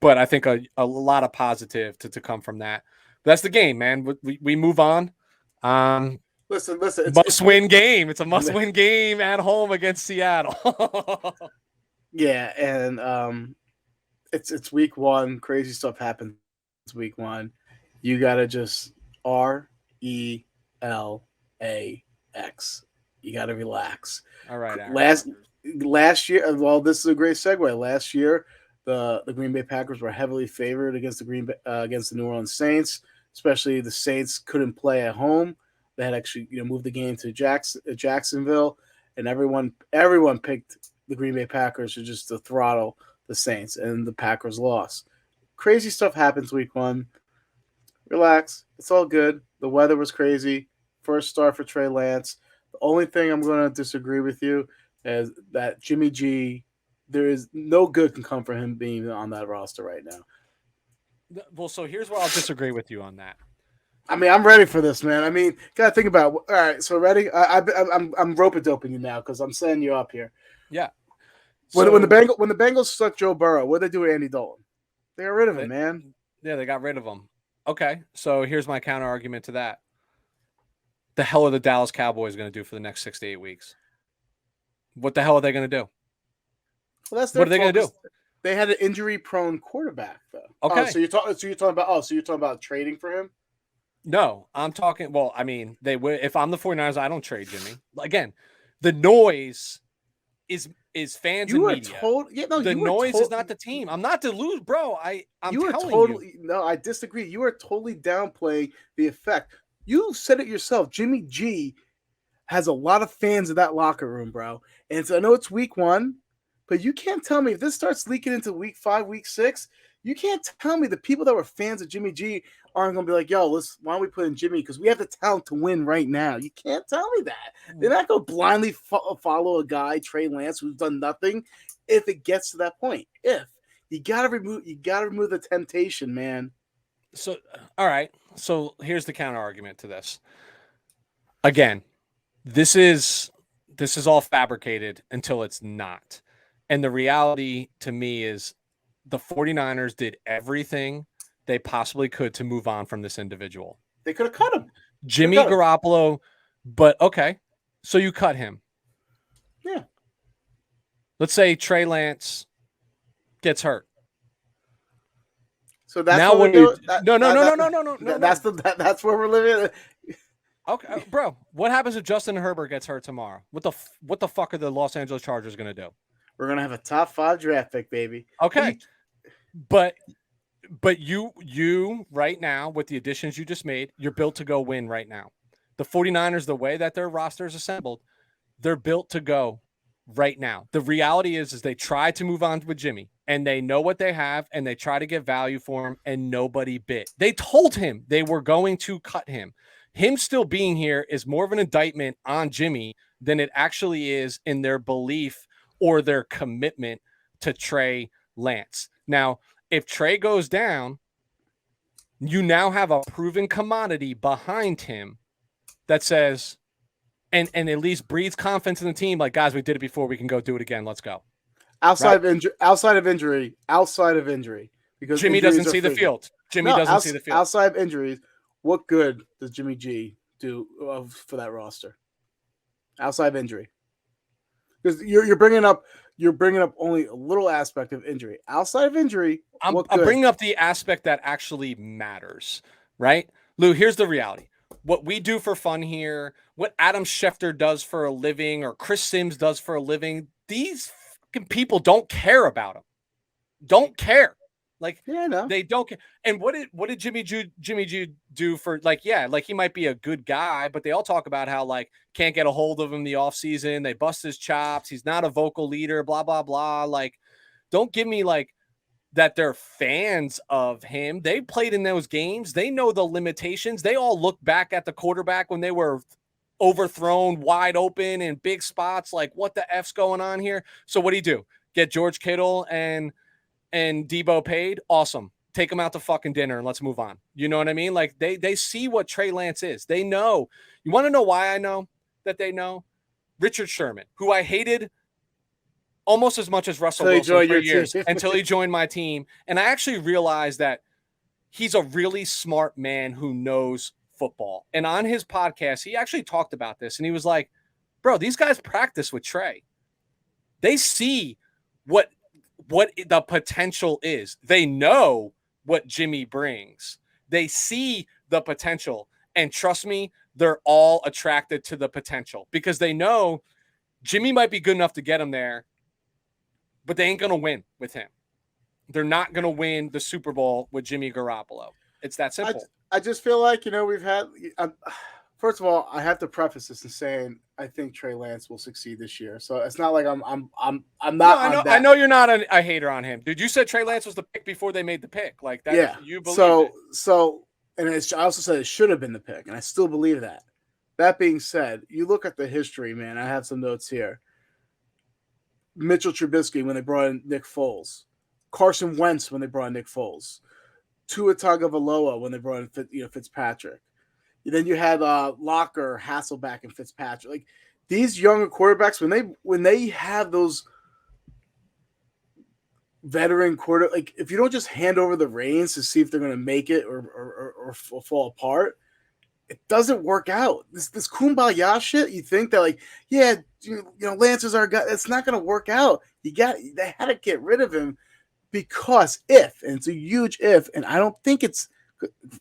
Speaker 1: I think a lot of positive to come from that. But that's the game, man. We move on.
Speaker 2: Listen.
Speaker 1: Must-win game. It's a must-win game at home against Seattle.
Speaker 2: Yeah, and it's week 1. Crazy stuff happens week 1. You gotta just RELAX. You gotta relax.
Speaker 1: All right, Aaron.
Speaker 2: Last year, well, this is a great segue. Last year, the Green Bay Packers were heavily favored against the New Orleans Saints. Especially the Saints couldn't play at home. They had actually moved the game to Jacksonville, and everyone picked the Green Bay Packers to throttle the Saints, and the Packers lost. Crazy stuff happens week 1. Relax. It's all good. The weather was crazy. First start for Trey Lance. The only thing I'm going to disagree with you is that Jimmy G, there is no good can come from him being on that roster right now.
Speaker 1: Well, so here's where I'll disagree with you on that.
Speaker 2: I mean, I'm ready for this, man. I mean, gotta think about it. All right, so ready? I'm rope-a-doping you now because I'm setting you up here.
Speaker 1: Yeah.
Speaker 2: When the Bengals stuck Joe Burrow, what did they do with Andy Dalton? They got rid of him, man.
Speaker 1: Yeah, they got rid of him. Okay, so here's my counter argument to that. The hell are the Dallas Cowboys going to do for the next 6 to 8 weeks? What the hell are they going to do?
Speaker 2: Well, that's their what are they going to do? They had an injury-prone quarterback, though.
Speaker 1: Okay.
Speaker 2: So you're talking about trading for him?
Speaker 1: No, I'm talking. Well, I mean, they would. If I'm the 49ers, I don't trade Jimmy. Again, the noise is fans and media. The noise is not the team. I'm not to lose, bro. I'm telling you.
Speaker 2: No, I disagree. You are totally downplaying the effect. You said it yourself. Jimmy G has a lot of fans in that locker room, bro. And so I know it's week 1, but you can't tell me if this starts leaking into week 5, week 6. You can't tell me the people that were fans of Jimmy G aren't going to be like, yo, why don't we put in Jimmy? Because we have the talent to win right now. You can't tell me that. They're not going to blindly follow a guy, Trey Lance, who's done nothing if it gets to that point. If you got to remove the temptation, man.
Speaker 1: So, all right. So here's the counter argument to this. Again, this is all fabricated until it's not. And the reality to me is the 49ers did everything they possibly could to move on from this individual.
Speaker 2: They could have cut him.
Speaker 1: Jimmy Garoppolo, but okay. So you cut him.
Speaker 2: Yeah.
Speaker 1: Let's say Trey Lance gets hurt.
Speaker 2: So that's
Speaker 1: now
Speaker 2: what
Speaker 1: No.
Speaker 2: That's where we're living.
Speaker 1: Okay, bro. What happens if Justin Herbert gets hurt tomorrow? What the fuck are the Los Angeles Chargers going to do?
Speaker 2: We're going to have a top 5 draft pick, baby.
Speaker 1: Okay. But you right now, with the additions you just made, you're built to go win right now. The 49ers, the way that their roster is assembled, they're built to go right now. The reality is they try to move on with Jimmy, and they know what they have, and they try to get value for him, and nobody bit. They told him they were going to cut him. Him still being here is more of an indictment on Jimmy than it actually is in their belief or their commitment to Trey Lance. Now, if Trey goes down, you now have a proven commodity behind him that says, and at least breeds confidence in the team. Like, guys, we did it before. We can go do it again. Let's go.
Speaker 2: outside of injury, because
Speaker 1: Jimmy doesn't see the field.
Speaker 2: Outside of injuries, what good does Jimmy G do for that roster? Outside of injury, because you're bringing up only a little aspect of injury. Outside of injury,
Speaker 1: I'm bringing up the aspect that actually matters, right? Lou, here's the reality. What we do for fun here, what Adam Schefter does for a living or Chris Sims does for a living, these fucking people don't care about him. Don't care. Like, they don't care. And what did Jimmy G do for, like, he might be a good guy, but they all talk about how, like, can't get a hold of him the offseason. They bust his chops. He's not a vocal leader, blah, blah, blah. Like, don't give me, like, that they're fans of him. They played in those games. They know the limitations. They all look back at the quarterback when they were overthrown wide open in big spots. Like, what the F's going on here? So what do you do? Get George Kittle and Debo paid? Awesome. Take them out to fucking dinner and let's move on. You know what I mean? Like, they see what Trey Lance is. They know. You want to know why I know that they know? Richard Sherman, who I hated almost as much as Russell Wilson for years until he joined my team. And I actually realized that he's a really smart man who knows football. And on his podcast, he actually talked about this. And he was like, bro, these guys practice with Trey. They see what the potential is. They know what Jimmy brings. They see the potential. And trust me, they're all attracted to the potential because they know Jimmy might be good enough to get him there, but they ain't going to win with him. They're not going to win the Super Bowl with Jimmy Garoppolo. It's that simple.
Speaker 2: I just feel like, we've had first of all, I have to preface this in saying I think Trey Lance will succeed this year. So it's not like I'm not. No,
Speaker 1: I know you're not a hater on him, dude. You said Trey Lance was the pick before they made the pick, like that.
Speaker 2: Yeah,
Speaker 1: you believe it.
Speaker 2: And I also said it should have been the pick, and I still believe that. That being said, you look at the history, man. I have some notes here. Mitchell Trubisky when they brought in Nick Foles, Carson Wentz when they brought in Nick Foles, Tua Tagovailoa when they brought in Fitzpatrick. Then you had Locker, Hasselbeck, and Fitzpatrick. Like these younger quarterbacks, when they have those veteran like if you don't just hand over the reins to see if they're going to make it or fall apart, it doesn't work out. This kumbaya shit. You think that Lance is our guy. It's not going to work out. They had to get rid of him because and it's a huge if, and I don't think it's.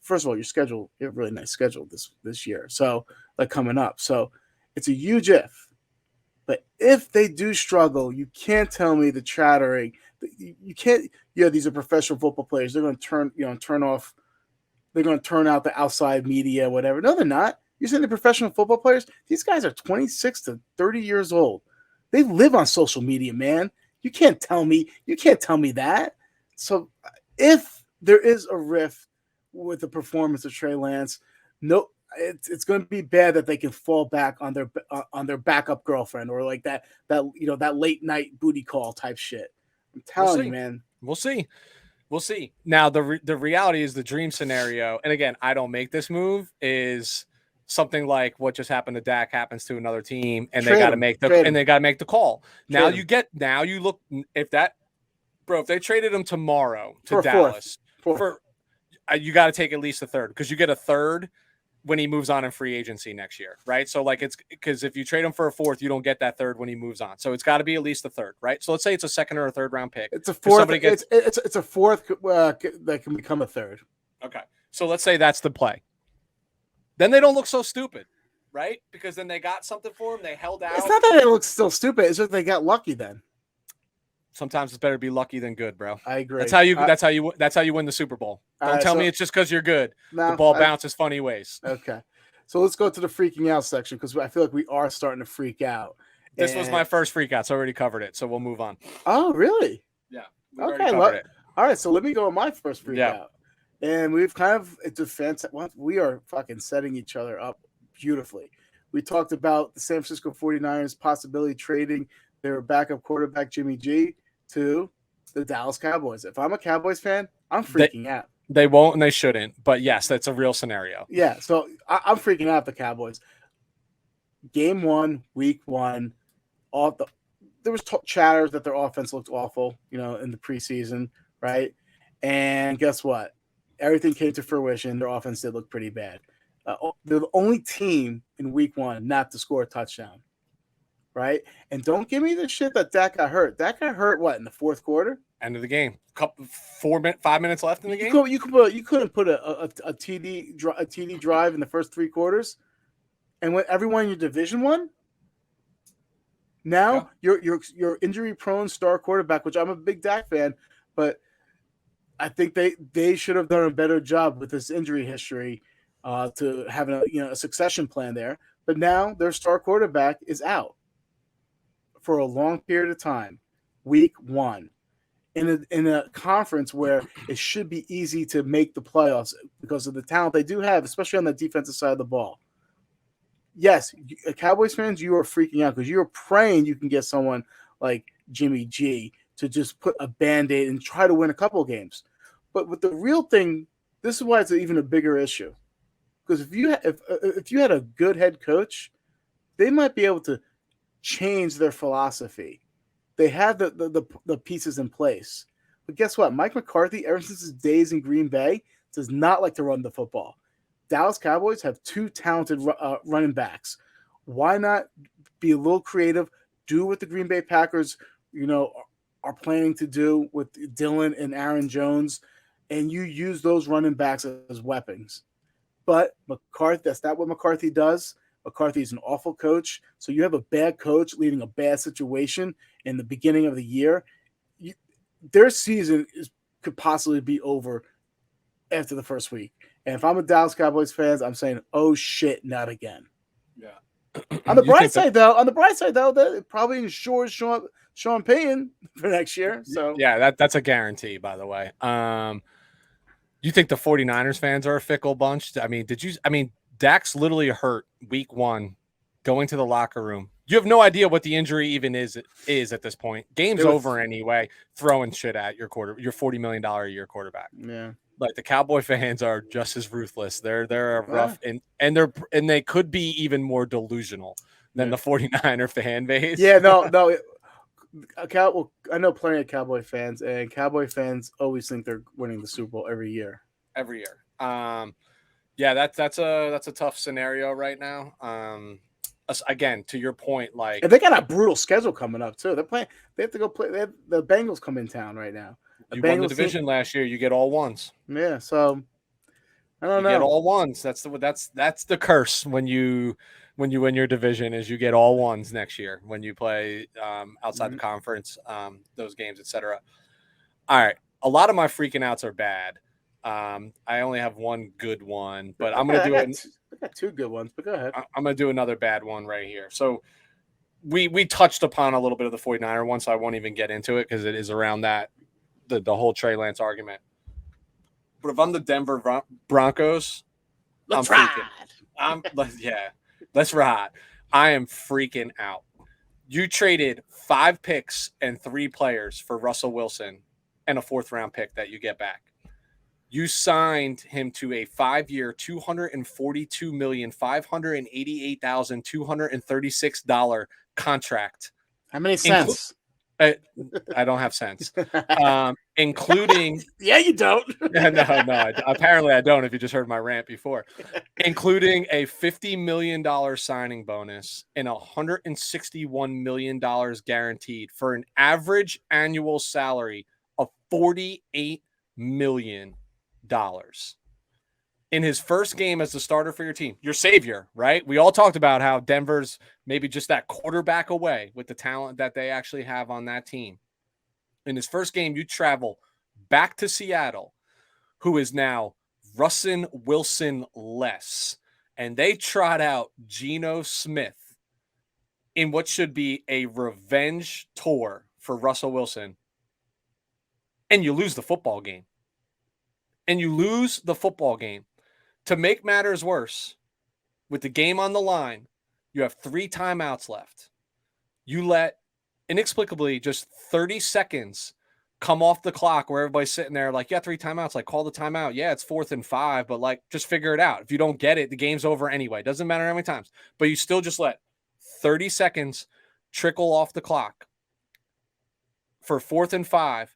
Speaker 2: First of all, you have a really nice schedule this year. So coming up. So it's a huge if. But if they do struggle, you can't tell me the chattering. You can't. These are professional football players. They're going to turn off. They're going to turn out the outside media, whatever. No, they're not. You're saying the professional football players? These guys are 26 to 30 years old. They live on social media, man. You can't tell me that. So if there is a rift with the performance of Trey Lance, no, it's going to be bad that they can fall back on their backup girlfriend or like that late night booty call type shit. I'm telling you, man.
Speaker 1: We'll see. Now the reality is the dream scenario, and again, I don't make this move, is something like what just happened to Dak happens to another team, and they got to make the call. Now you look if they traded him tomorrow to Dallas you got to take at least a third because you get a third when he moves on in free agency next year, right? So it's because if you trade him for a fourth, you don't get that third when he moves on. So it's got to be at least a third, right? So let's say it's a second or a third round pick.
Speaker 2: It's a fourth. It's a fourth that can become a third.
Speaker 1: Okay, so let's say that's the play. Then they don't look so stupid, right? Because then they got something for him. They held out.
Speaker 2: It's not that it looks still stupid. It's just they got lucky then.
Speaker 1: Sometimes it's better to be lucky than good, bro.
Speaker 2: I agree.
Speaker 1: That's how you win the Super Bowl. Don't tell me it's just because you're good. The ball bounces funny ways.
Speaker 2: Okay. So let's go to the freaking out section because I feel like we are starting to freak out.
Speaker 1: This was my first freak out, so I already covered it. So we'll move on.
Speaker 2: Oh, really?
Speaker 1: Yeah.
Speaker 2: Okay. All right. So let me go with my first freak out. And we've it's a fantastic. We are fucking setting each other up beautifully. We talked about the San Francisco 49ers possibility trading their backup quarterback, Jimmy G, to the Dallas Cowboys. If I'm a Cowboys fan, I'm freaking out.
Speaker 1: They won't and they shouldn't. But yes, that's a real scenario.
Speaker 2: Yeah. So I'm freaking out the Cowboys. Game 1, week 1, there was chatter that their offense looked awful, in the preseason, right? And guess what? Everything came to fruition. Their offense did look pretty bad. They're the only team in week 1 not to score a touchdown, right? And don't give me the shit that Dak got hurt. Dak got hurt what in the fourth quarter?
Speaker 1: End of the game. 5 minutes left in the game.
Speaker 2: You couldn't put a TD drive in the first 3 quarters, and when everyone in your division won. Now your injury prone star quarterback, which I'm a big Dak fan, but I think they should have done a better job with this injury history to having a succession plan there. But now their star quarterback is out for a long period of time, week 1, in a conference where it should be easy to make the playoffs because of the talent they do have, especially on the defensive side of the ball. Yes, Cowboys fans, you are freaking out because you're praying you can get someone like Jimmy G to just put a Band-Aid and try to win a couple games. But with the real thing, this is why it's even a bigger issue. Because if you had a good head coach, they might be able to change their philosophy. They have the pieces in place. But guess what? Mike McCarthy, ever since his days in Green Bay, does not like to run the football. Dallas Cowboys have 2 talented running backs. Why not be a little creative, do what the Green Bay Packers, are planning to do with Dylan and Aaron Jones, and you use those running backs as weapons. But McCarthy, that's not what McCarthy does. McCarthy's an awful coach. So you have a bad coach leading a bad situation in the beginning of the year. Their season could possibly be over after the first week. And if I'm a Dallas Cowboys fan, I'm saying, oh shit, not again.
Speaker 1: Yeah.
Speaker 2: On the bright side, though, that probably ensures Sean Payton for next year. So
Speaker 1: yeah, that's a guarantee, by the way. You think the 49ers fans are a fickle bunch? I mean, Dak's literally hurt week 1, going to the locker room. You have no idea what the injury even is at this point. Game's over anyway, throwing shit at your $40 million a year quarterback.
Speaker 2: Yeah.
Speaker 1: Like the Cowboy fans are just as ruthless. They're rough and they could be even more delusional than the 49er fan base.
Speaker 2: Yeah, no. I know plenty of Cowboy fans, and Cowboy fans always think they're winning the Super Bowl every year.
Speaker 1: Yeah, that's a tough scenario right now. Again, to your point, like,
Speaker 2: and they got a brutal schedule coming up too. They have to go play. The Bengals come in town right now.
Speaker 1: You won the division last year. You get all ones.
Speaker 2: Yeah, so I don't know.
Speaker 1: You get all ones. That's the curse when you win your division is you get all ones next year when you play outside the conference, those games, etc. All right, a lot of my freaking outs are bad. I only have one good one, but I'm gonna do it.
Speaker 2: I got 2 good ones, but go ahead.
Speaker 1: I'm gonna do another bad one right here. So we touched upon a little bit of the 49er one, so I won't even get into it because it is around that the whole Trey Lance argument. But if I'm the Denver Broncos,
Speaker 2: let's ride.
Speaker 1: Let's ride. I am freaking out. You traded 5 picks and 3 players for Russell Wilson and a 4th round pick that you get back. You signed him to a 5-year, $242,588,236 contract.
Speaker 2: How many cents?
Speaker 1: I don't have sense. Including
Speaker 2: yeah, you don't.
Speaker 1: No. Apparently, I don't. If you just heard my rant before, including a $50 million signing bonus and $161 million guaranteed for an average annual salary of $48 million. In his first game as the starter for your team, your savior, right? We all talked about how Denver's maybe just that quarterback away with the talent that they actually have on that team. In his first game, you travel back to Seattle, who is now Russell Wilson-less, and they trot out Geno Smith in what should be a revenge tour for Russell Wilson, and you lose the football game. To make matters worse, with the game on the line, you have 3 timeouts left. You let, inexplicably, just 30 seconds come off the clock where everybody's sitting there like, yeah, 3 timeouts, like, call the timeout. Yeah, it's 4th and 5, but, like, just figure it out. If you don't get it, the game's over anyway. Doesn't matter how many times. But you still just let 30 seconds trickle off the clock. for 4th and 5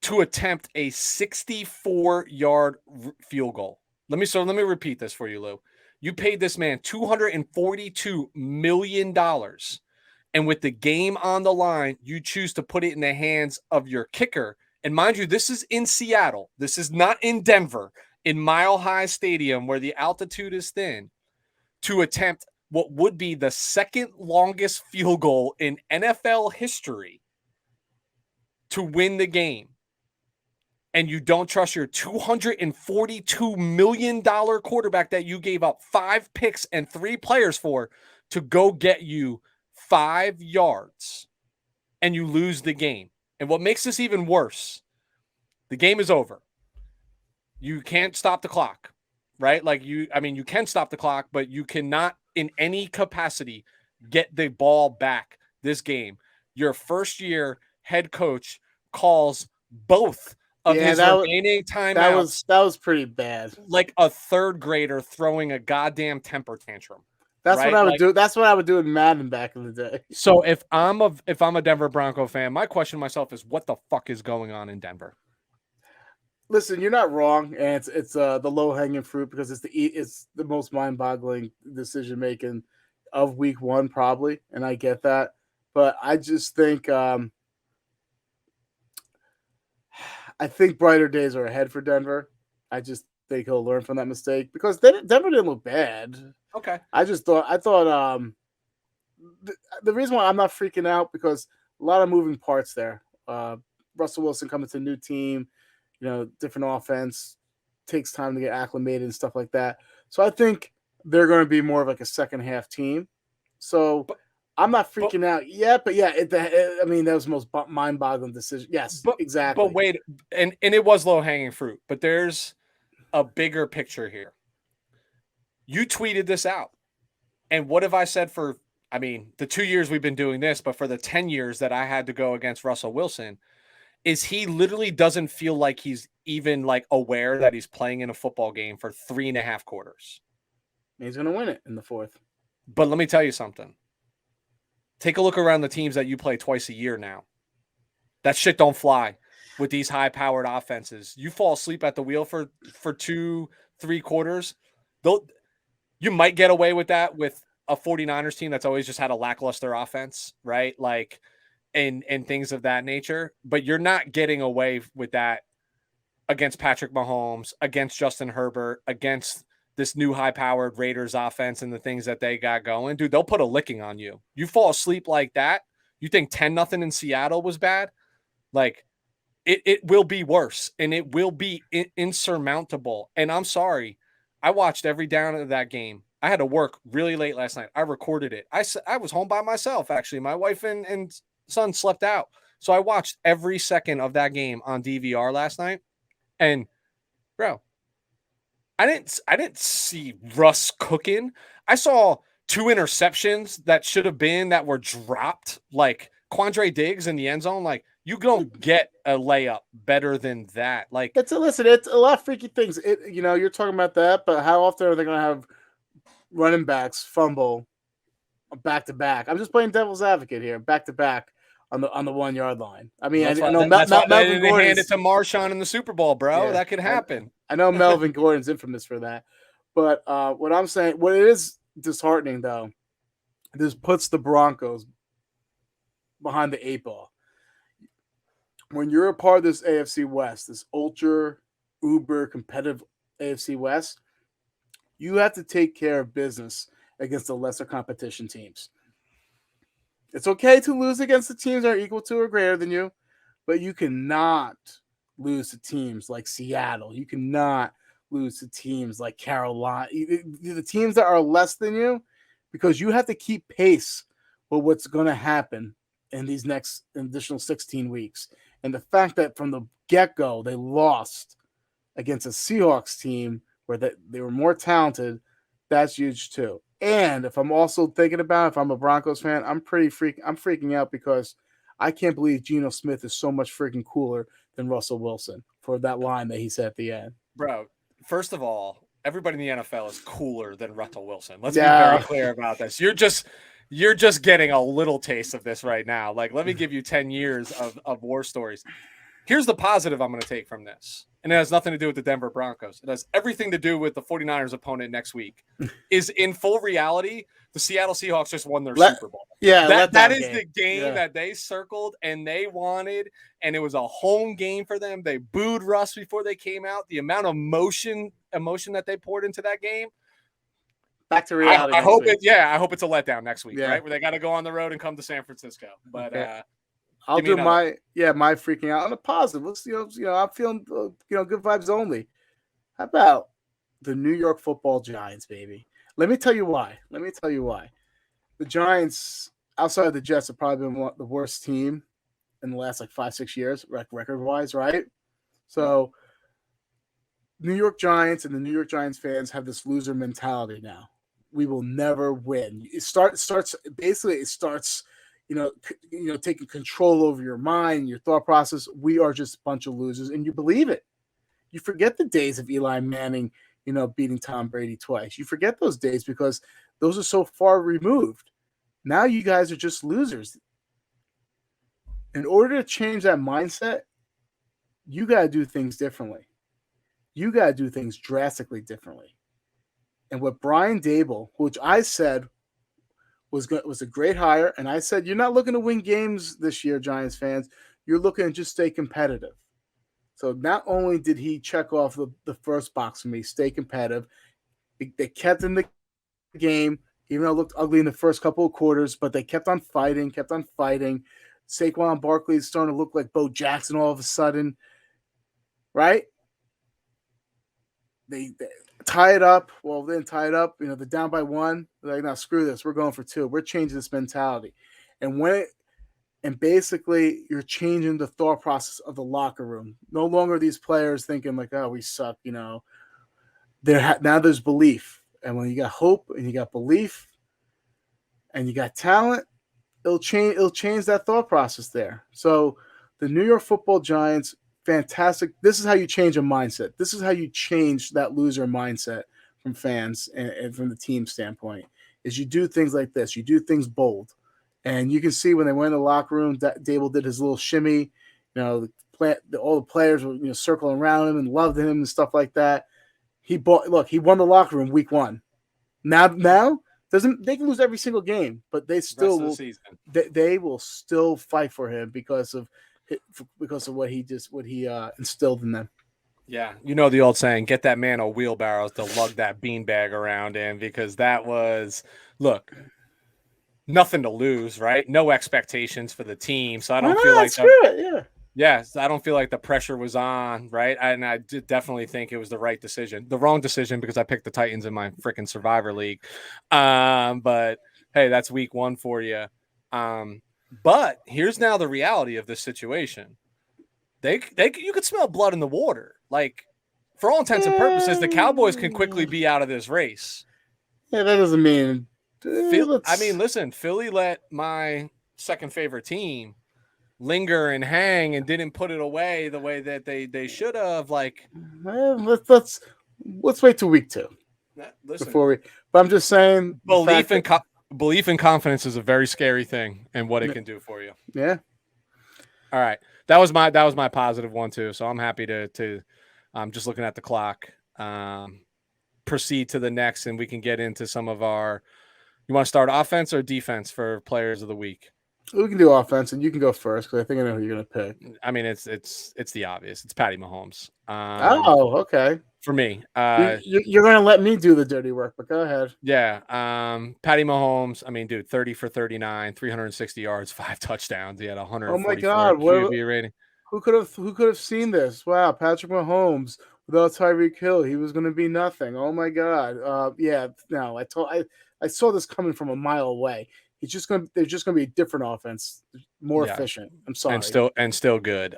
Speaker 1: to attempt a 64-yard field goal. Let me repeat this for you, Lou. You paid this man $242 million. And with the game on the line, you choose to put it in the hands of your kicker. And mind you, this is in Seattle. This is not in Denver, in Mile High Stadium where the altitude is thin, to attempt what would be the second longest field goal in NFL history to win the game. And you don't trust your $242 million quarterback that you gave up 5 picks and 3 players for to go get you 5 yards, and you lose the game. And what makes this even worse, the game is over. You can't stop the clock, right? You can stop the clock, but you cannot in any capacity get the ball back this game. Your first year head coach calls both of his remaining timeouts.
Speaker 2: That was pretty bad.
Speaker 1: Like a 3rd grader throwing a goddamn temper tantrum.
Speaker 2: That's right? What I would do. That's what I would do in Madden back in the day.
Speaker 1: So if I'm a Denver Bronco fan, my question to myself is, what the fuck is going on in Denver?
Speaker 2: Listen, you're not wrong, and it's the low hanging fruit because it's the most mind boggling decision making of week 1 probably, and I get that, but I just think I think brighter days are ahead for Denver. I just think he'll learn from that mistake because Denver didn't look bad.
Speaker 1: Okay.
Speaker 2: I thought the reason why I'm not freaking out because a lot of moving parts there. Russell Wilson coming to a new team, different offense, takes time to get acclimated and stuff like that. So I think they're going to be more of like a second half team. So I'm not freaking out yet, but yeah, that was the most mind boggling decision. Yes, exactly.
Speaker 1: But wait, and it was low hanging fruit, but there's a bigger picture here. You tweeted this out. And what have I said for, the 2 years we've been doing this, but for the 10 years that I had to go against Russell Wilson, is he literally doesn't feel like he's even aware that he's playing in a football game for 3.5 quarters.
Speaker 2: He's going to win it in the 4th.
Speaker 1: But let me tell you something. Take a look around the teams that you play twice a year now. That shit don't fly with these high-powered offenses. You fall asleep at the wheel for 2-3 quarters. You might get away with that with a 49ers team that's always just had a lackluster offense, right? And things of that nature. But you're not getting away with that against Patrick Mahomes, against Justin Herbert, against this new high-powered Raiders offense and the things that they got going. Dude, they'll put a licking on you. You fall asleep like that, you think 10-0 in Seattle was bad? It will be worse, and it will be insurmountable. And I'm sorry. I watched every down of that game. I had to work really late last night. I recorded it. I was home by myself, actually. My wife and son slept out. So I watched every second of that game on DVR last night. And, bro, I didn't see Russ cooking. I saw 2 interceptions that were dropped, like Quandre Diggs in the end zone. You don't get a layup better than that.
Speaker 2: It's a lot of freaky things. You're talking about that, but how often are they going to have running backs fumble back to back? I'm just playing devil's advocate here, back to back on the 1 yard line. I know Melvin Gordon
Speaker 1: hand it to Marshawn in the Super Bowl, bro. Yeah, that could happen.
Speaker 2: I know Melvin Gordon's infamous for that, but what I'm saying, what it is disheartening though, this puts the Broncos behind the 8 ball. When you're a part of this AFC West, this uber competitive AFC West, you have to take care of business against the lesser competition teams. It's okay to lose against the teams that are equal to or greater than you, but you cannot lose to teams like Seattle. You cannot lose to teams like Carolina, the teams that are less than you, because you have to keep pace with what's going to happen in these next additional 16 weeks. And the fact that from the get-go they lost against a Seahawks team where they were more talented, that's huge too. And if I'm also thinking about if I'm a Broncos fan, I'm freaking out because I can't believe Geno Smith is so much freaking cooler than Russell Wilson for that line that he said at the end.
Speaker 1: Bro, first of all, everybody in the NFL is cooler than Russell Wilson. Let's be very clear about this. You're just getting a little taste of this right now. Like, let me give you 10 years of war stories. Here's the positive I'm going to take from this. And it has nothing to do with the Denver Broncos. It has everything to do with the 49ers opponent next week. Is in full reality, the Seattle Seahawks just won their Super Bowl. That is the game that they circled and they wanted, and it was a home game for them. They booed Russ before they came out. The amount of emotion that they poured into that game.
Speaker 2: Back to reality.
Speaker 1: I hope it's a letdown next week, right? Where they got to go on the road and come to San Francisco. But
Speaker 2: I'll do my freaking out on a positive. Let's I'm feeling good vibes only. How about the New York Football Giants, baby? Let me tell you why. The Giants, outside of the Jets, have probably been the worst team in the last 5-6 years, record wise, right? So New York Giants and the New York Giants fans have this loser mentality now. We will never win. It starts taking control over your mind, your thought process. We are just a bunch of losers, and you believe it. You forget the days of Eli Manning, beating Tom Brady twice. You forget those days because those are so far removed. Now you guys are just losers. In order to change that mindset, you got to do things differently. You got to do things drastically differently. And what Brian Dable, which I said was a great hire, and I said, you're not looking to win games this year, Giants fans. You're looking to just stay competitive. So not only did he check off the first box for me, stay competitive, they kept in the game, even though it looked ugly in the first couple of quarters, but they kept on fighting. Saquon Barkley is starting to look like Bo Jackson all of a sudden, right? They tie it up. Well, then tie it up. They're down by 1. They're like, no, screw this. We're going for 2. We're changing this mentality. And basically, you're changing the thought process of the locker room. No longer these players thinking like, oh, we suck. Now there's belief. And when you got hope and you got belief and you got talent, it'll change that thought process there. So the New York Football Giants, fantastic. This is how you change a mindset. This is how you change that loser mindset from fans and from the team standpoint, is you do things like this. You do things bold. And you can see when they went in the locker room, Dable did his little shimmy. All the players were circling around him and loved him and stuff like that. He won the locker room week 1. Now they can lose every single game, but they still will. They will still fight for him because of what he instilled in them.
Speaker 1: Yeah, the old saying, get that man a wheelbarrow to lug that beanbag around in, because that was, look, nothing to lose, right? No expectations for the team, so I don't feel like I don't feel like the pressure was on, right? And I did definitely think it was the right decision. The wrong decision because I picked the Titans in my freaking Survivor League. But hey, that's week 1 for you. But here's now the reality of this situation. You could smell blood in the water. Like, for all intents and purposes, the Cowboys can quickly be out of this race.
Speaker 2: Yeah, that doesn't mean.
Speaker 1: Listen, Philly let my second favorite team linger and hang and didn't put it away the way that they should have. Like,
Speaker 2: let's wait till week 2 before we. But I'm just saying,
Speaker 1: belief and confidence is a very scary thing, and what it can do for you.
Speaker 2: Yeah.
Speaker 1: All right, that was my positive one too. So I'm happy to just looking at the clock. Proceed to the next, and we can get into some of our. You want to start offense or defense for players of the week?
Speaker 2: We can do offense, and you can go first because I think I know who you're going to pick.
Speaker 1: I mean, it's the obvious. It's Patty Mahomes.
Speaker 2: Okay.
Speaker 1: For me,
Speaker 2: you're going to let me do the dirty work, but go ahead.
Speaker 1: Yeah, Patty Mahomes. I mean, dude, 30 for 39, 360 yards, 5 touchdowns. He had 144
Speaker 2: Oh my God,
Speaker 1: QB rating.
Speaker 2: Who could have seen this? Wow, Patrick Mahomes without Tyreek Hill, he was going to be nothing. Oh my God. I saw this coming from a mile away. They're just going to be a different offense, more efficient. I'm sorry,
Speaker 1: and still good.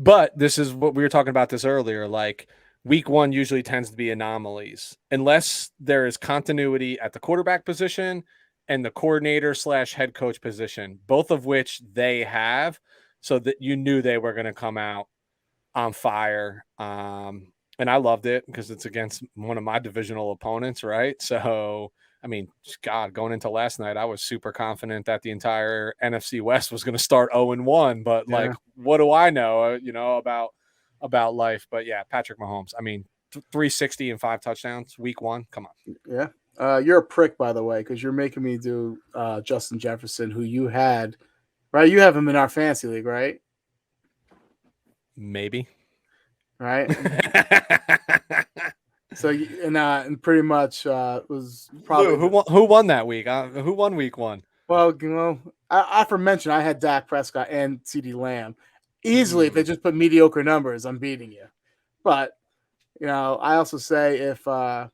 Speaker 1: But this is what we were talking about this earlier. Like, week 1 usually tends to be anomalies unless there is continuity at the quarterback position and the coordinator / head coach position, both of which they have, so that you knew they were going to come out on fire. And I loved it because it's against one of my divisional opponents, right? So I mean, God, going into last night, I was super confident that the entire NFC West was going to start 0-1. But like, what do I know, about life? But yeah, Patrick Mahomes. I mean, 360 and 5 touchdowns, week 1. Come on.
Speaker 2: Yeah. You're a prick, by the way, because you're making me do Justin Jefferson, who you had, right? You have him in our fantasy league, right?
Speaker 1: Maybe.
Speaker 2: Right. So and pretty much was probably
Speaker 1: Lou, who won that week? Who won week 1?
Speaker 2: Well, I aforementioned I had Dak Prescott and CeeDee Lamb. Easily, if they just put mediocre numbers, I'm beating you. But I also say if my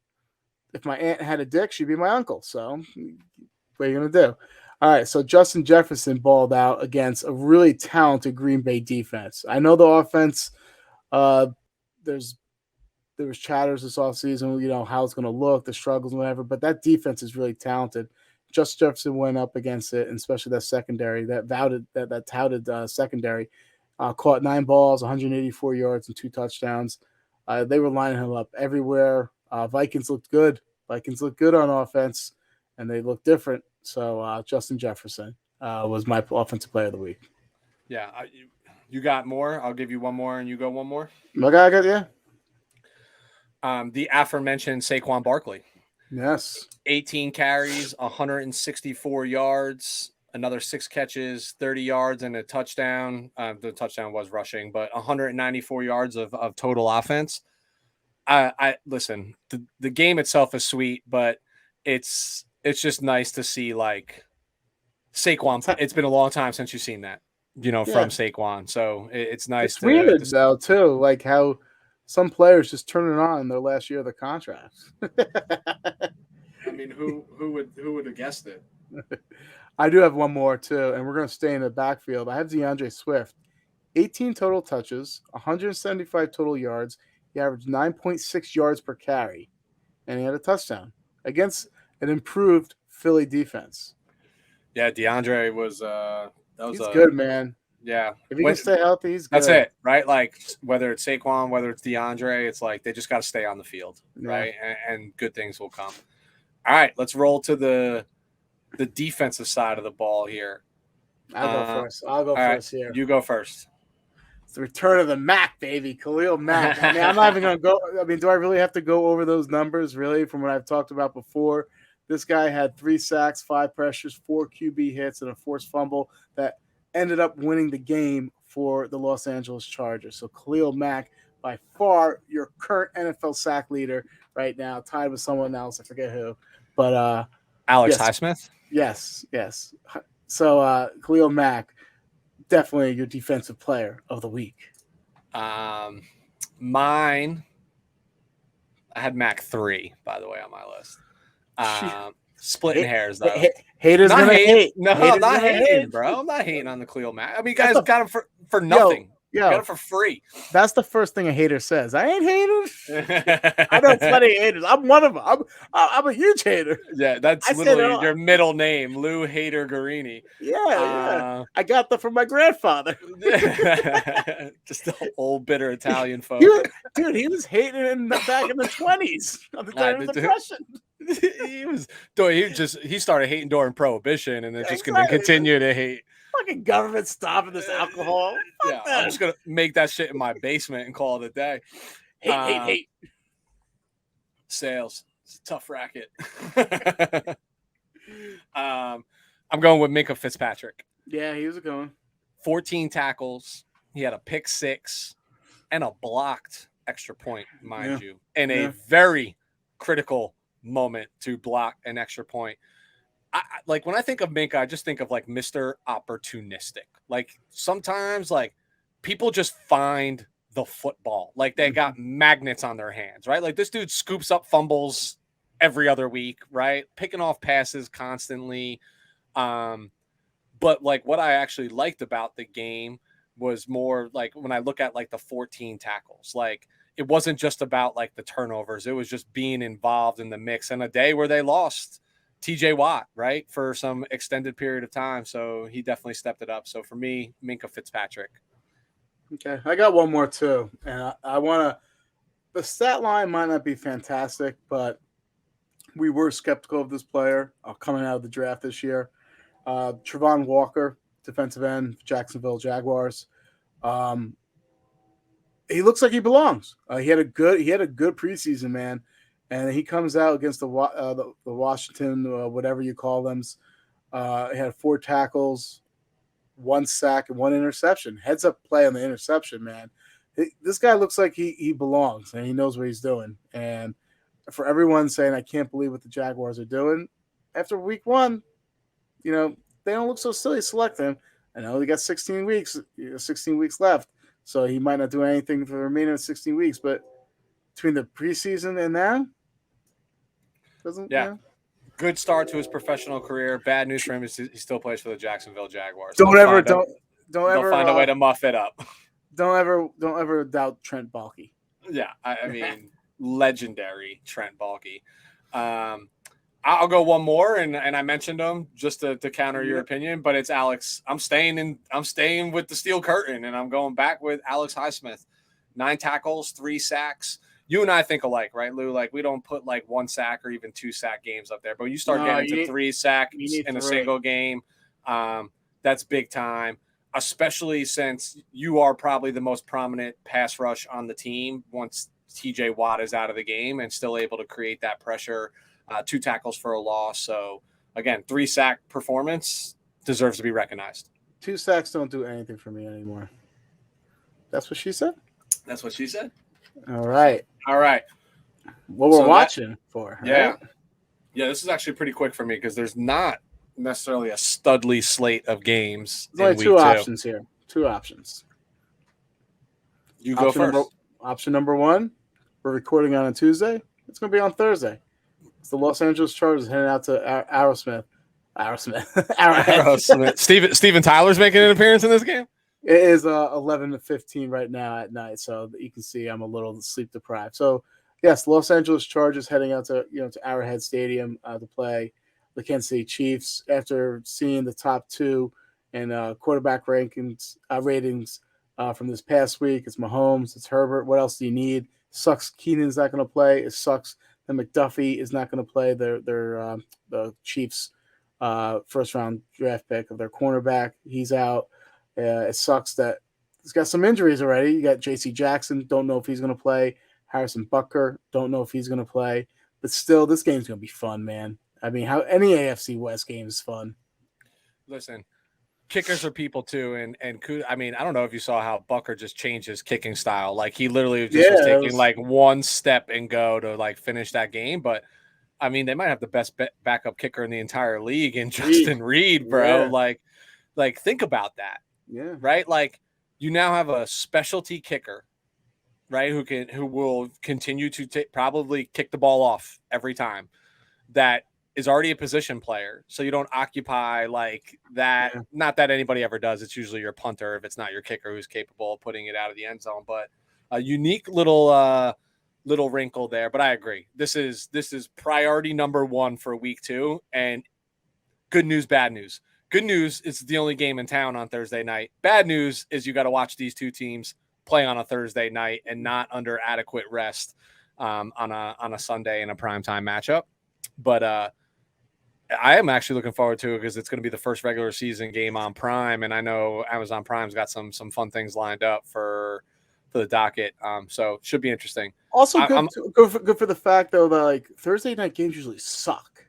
Speaker 2: aunt had a dick, she'd be my uncle. So what are you gonna do? All right. So Justin Jefferson balled out against a really talented Green Bay defense. I know the offense. There was chatters this offseason, how it's going to look, the struggles and whatever, but that defense is really talented. Justin Jefferson went up against it, and especially that secondary, that touted secondary, caught 9 balls, 184 yards, and 2 touchdowns. They were lining him up everywhere. Vikings looked good. Vikings looked good on offense, and they looked different. So Justin Jefferson was my offensive player of the week.
Speaker 1: Yeah, you got more. I'll give you one more, and you go one more.
Speaker 2: Yeah.
Speaker 1: The aforementioned Saquon Barkley.
Speaker 2: Yes.
Speaker 1: 18 carries, 164 yards, another 6 catches, 30 yards, and a touchdown. The touchdown was rushing, but 194 yards of total offense. I listen, the game itself is sweet, but it's just nice to see like Saquon. It's been a long time since you've seen that, from Saquon. So it's nice.
Speaker 2: It's weird though, too, like how some players just turn it on in their last year of the contract.
Speaker 1: I mean, who would have guessed it?
Speaker 2: I do have one more too, and we're going to stay in the backfield. I have Deandre Swift, 18 total touches, 175 total yards. He averaged 9.6 yards per carry, and he had a touchdown against an improved Philly defense.
Speaker 1: Yeah, Deandre was.
Speaker 2: He's good, man.
Speaker 1: Yeah.
Speaker 2: If he can stay healthy, he's good.
Speaker 1: That's it, right? Like, whether it's Saquon, whether it's DeAndre, it's like they just got to stay on the field, right? And good things will come. All right, let's roll to the defensive side of the ball here.
Speaker 2: I'll go first here.
Speaker 1: You go first.
Speaker 2: It's the return of the Mack, baby. Khalil Mack. I mean, I'm not even going to go. I mean, do I really have to go over those numbers, really, from what I've talked about before? This guy had 3 sacks, 5 pressures, 4 QB hits, and a forced fumble that ended up winning the game for the Los Angeles Chargers. So Khalil Mack, by far your current NFL sack leader right now, tied with someone else. I forget who. But
Speaker 1: Alex Highsmith?
Speaker 2: Yes. So Khalil Mack, definitely your defensive player of the week.
Speaker 1: Mine, I had Mack 3, by the way, on my list. Splitting hairs, though.
Speaker 2: Haters
Speaker 1: not
Speaker 2: gonna hate.
Speaker 1: No, I'm not hating, bro. I'm not hating on the Khalil Mack. I mean, you guys got him for nothing. You got him for free.
Speaker 2: That's the first thing a hater says. I ain't haters. I know plenty of haters. I'm one of them. I'm a huge hater.
Speaker 1: Yeah, that's literally your middle name, Lou Hater Guarini.
Speaker 2: Yeah. I got that from my grandfather.
Speaker 1: Just the old bitter Italian folk.
Speaker 2: Dude, he was hating back in the 20s of the time of the Depression.
Speaker 1: He started hating during Prohibition, and they're just going to continue to hate.
Speaker 2: Fucking government stopping this alcohol.
Speaker 1: I'm just going to make that shit in my basement and call it a day.
Speaker 2: Hate.
Speaker 1: Sales. It's a tough racket. I'm going with Minkah Fitzpatrick.
Speaker 2: Yeah, he was going.
Speaker 1: 14 tackles. He had a pick 6 and a blocked extra point, mind you, in a very critical moment to block an extra point. Like when I think of Minkah, I just think of like Mr. Opportunistic. Like sometimes like people just find the football. Like they got magnets on their hands, right? Like this dude scoops up fumbles every other week, right? Picking off passes constantly. But like what I actually liked about the game was more like when I look at like the 14 tackles, like it wasn't just about like the turnovers. It was just being involved in the mix. And a day where they lost TJ Watt, right, for some extended period of time. So he definitely stepped it up. So for me, Minkah Fitzpatrick.
Speaker 2: Okay, I got one more too. And I want to – the stat line might not be fantastic, but we were skeptical of this player coming out of the draft this year. Trevon Walker, defensive end, Jacksonville Jaguars. He looks like he belongs. He had a good preseason, man, and he comes out against the Washington whatever you call them. He had 4 tackles, 1 sack, and 1 interception. Heads up play on the interception, man. This guy looks like he belongs and he knows what he's doing. And for everyone saying I can't believe what the Jaguars are doing after week 1, they don't look so silly selecting him. I know they got 16 weeks left, so he might not do anything for the remainder of 16 weeks. But between the preseason and now,
Speaker 1: good start to his professional career. Bad news for him is he still plays for the Jacksonville Jaguars.
Speaker 2: Don't ever
Speaker 1: find a way to muff it up.
Speaker 2: Don't ever doubt Trent Baalke.
Speaker 1: Yeah, I mean, legendary Trent Baalke. I'll go one more, and I mentioned him just to counter your opinion, but it's Alex. I'm staying with the steel curtain, and I'm going back with Alex Highsmith. 9 tackles, 3 sacks. You and I think alike, right, Lou? Like, we don't put like 1 sack or even 2 sack games up there, but you start getting to 3 sacks in a single game. That's big time, especially since you are probably the most prominent pass rush on the team once TJ Watt is out of the game and still able to create that pressure. 2 tackles for a loss. So again, 3 sack performance deserves to be recognized.
Speaker 2: 2 sacks don't do anything for me anymore. That's what she said?
Speaker 1: That's what she said.
Speaker 2: All right. What we're watching for.
Speaker 1: Yeah.
Speaker 2: Right?
Speaker 1: Yeah, this is actually pretty quick for me because there's not necessarily a studly slate of games.
Speaker 2: There's only 2 options here. 2 options.
Speaker 1: You go first.
Speaker 2: Option number 1, we're recording on a Tuesday. It's going to be on Thursday. It's the Los Angeles Chargers heading out to Arrowsmith.
Speaker 1: Steven Tyler's making an appearance in this game?
Speaker 2: It is 11:15 right now at night, so you can see I'm a little sleep deprived. So, yes, Los Angeles Chargers heading out to Arrowhead Stadium to play the Kansas City Chiefs after seeing the top 2 and quarterback ratings from this past week. It's Mahomes, it's Herbert. What else do you need? Sucks Keenan's not going to play. It sucks that McDuffie is not going to play. The Chiefs' first-round draft pick of their cornerback. He's out. It sucks that he's got some injuries already. You got J.C. Jackson. Don't know if he's going to play. Harrison Butker. Don't know if he's going to play. But still, this game's going to be fun, man. I mean, how any AFC West game is fun.
Speaker 1: Listen, kickers are people too, and I mean, I don't know if you saw how Butker just changed his kicking style. Like, he literally just was taking like 1 step and go to like finish that game. But I mean, they might have the best backup kicker in the entire league in Justin Reed, bro. Yeah. Like think about that.
Speaker 2: Yeah.
Speaker 1: Right. Like, you now have a specialty kicker, right? Who will continue to probably kick the ball off every time. That is already a position player. So you don't occupy like that. Yeah. Not that anybody ever does. It's usually your punter if it's not your kicker who's capable of putting it out of the end zone. But a unique little wrinkle there. But I agree. This is priority number 1 for week 2. And good news, bad news. Good news, it's the only game in town on Thursday night. Bad news is you got to watch these 2 teams play on a Thursday night and not under adequate rest on a Sunday in a primetime matchup. But I am actually looking forward to it because it's going to be the first regular season game on Prime, and I know Amazon Prime's got some fun things lined up for the docket. So it should be interesting.
Speaker 2: Also, good for the fact though that like Thursday night games usually suck.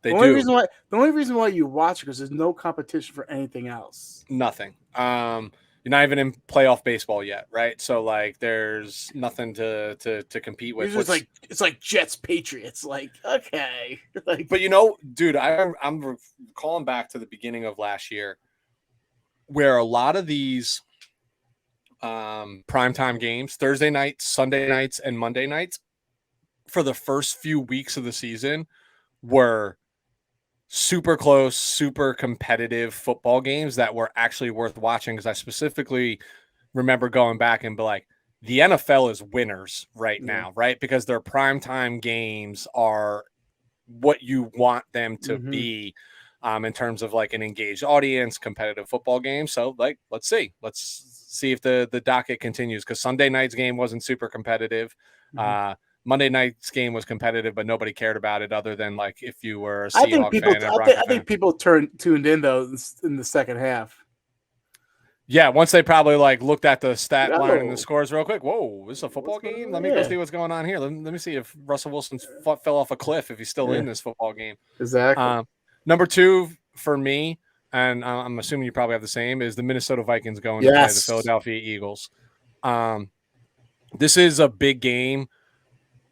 Speaker 2: The only reason why you watch it because there's no competition for anything else.
Speaker 1: Nothing. You're not even in playoff baseball yet, right? So like, there's nothing to compete with.
Speaker 2: It's like Jets Patriots. Like, okay,
Speaker 1: but dude, I'm calling back to the beginning of last year, where a lot of these primetime games, Thursday nights, Sunday nights, and Monday nights, for the first few weeks of the season, were super close, super competitive football games that were actually worth watching. Because I specifically remember going back and be like, the NFL is winners right now, right? Because their primetime games are what you want them to be in terms of like an engaged audience, competitive football game. So like, let's see if the docket continues, because Sunday night's game wasn't super competitive. Monday night's game was competitive, but nobody cared about it other than like if you were a
Speaker 2: I think
Speaker 1: Seahawks fan and a Bronco
Speaker 2: I think
Speaker 1: fan.
Speaker 2: people tuned in though in the second half.
Speaker 1: Yeah, once they probably like looked at the stat line and the
Speaker 2: Oh,
Speaker 1: scores real quick. Whoa, this is a football game? Let me go
Speaker 2: Yeah,
Speaker 1: see what's going on here. Let me see if Russell Wilson fell off a cliff if he's still in this football game.
Speaker 2: exactly.
Speaker 1: Number 2 for me, and I'm assuming you probably have the same, is the Minnesota Vikings going to play the Philadelphia Eagles. This is a big game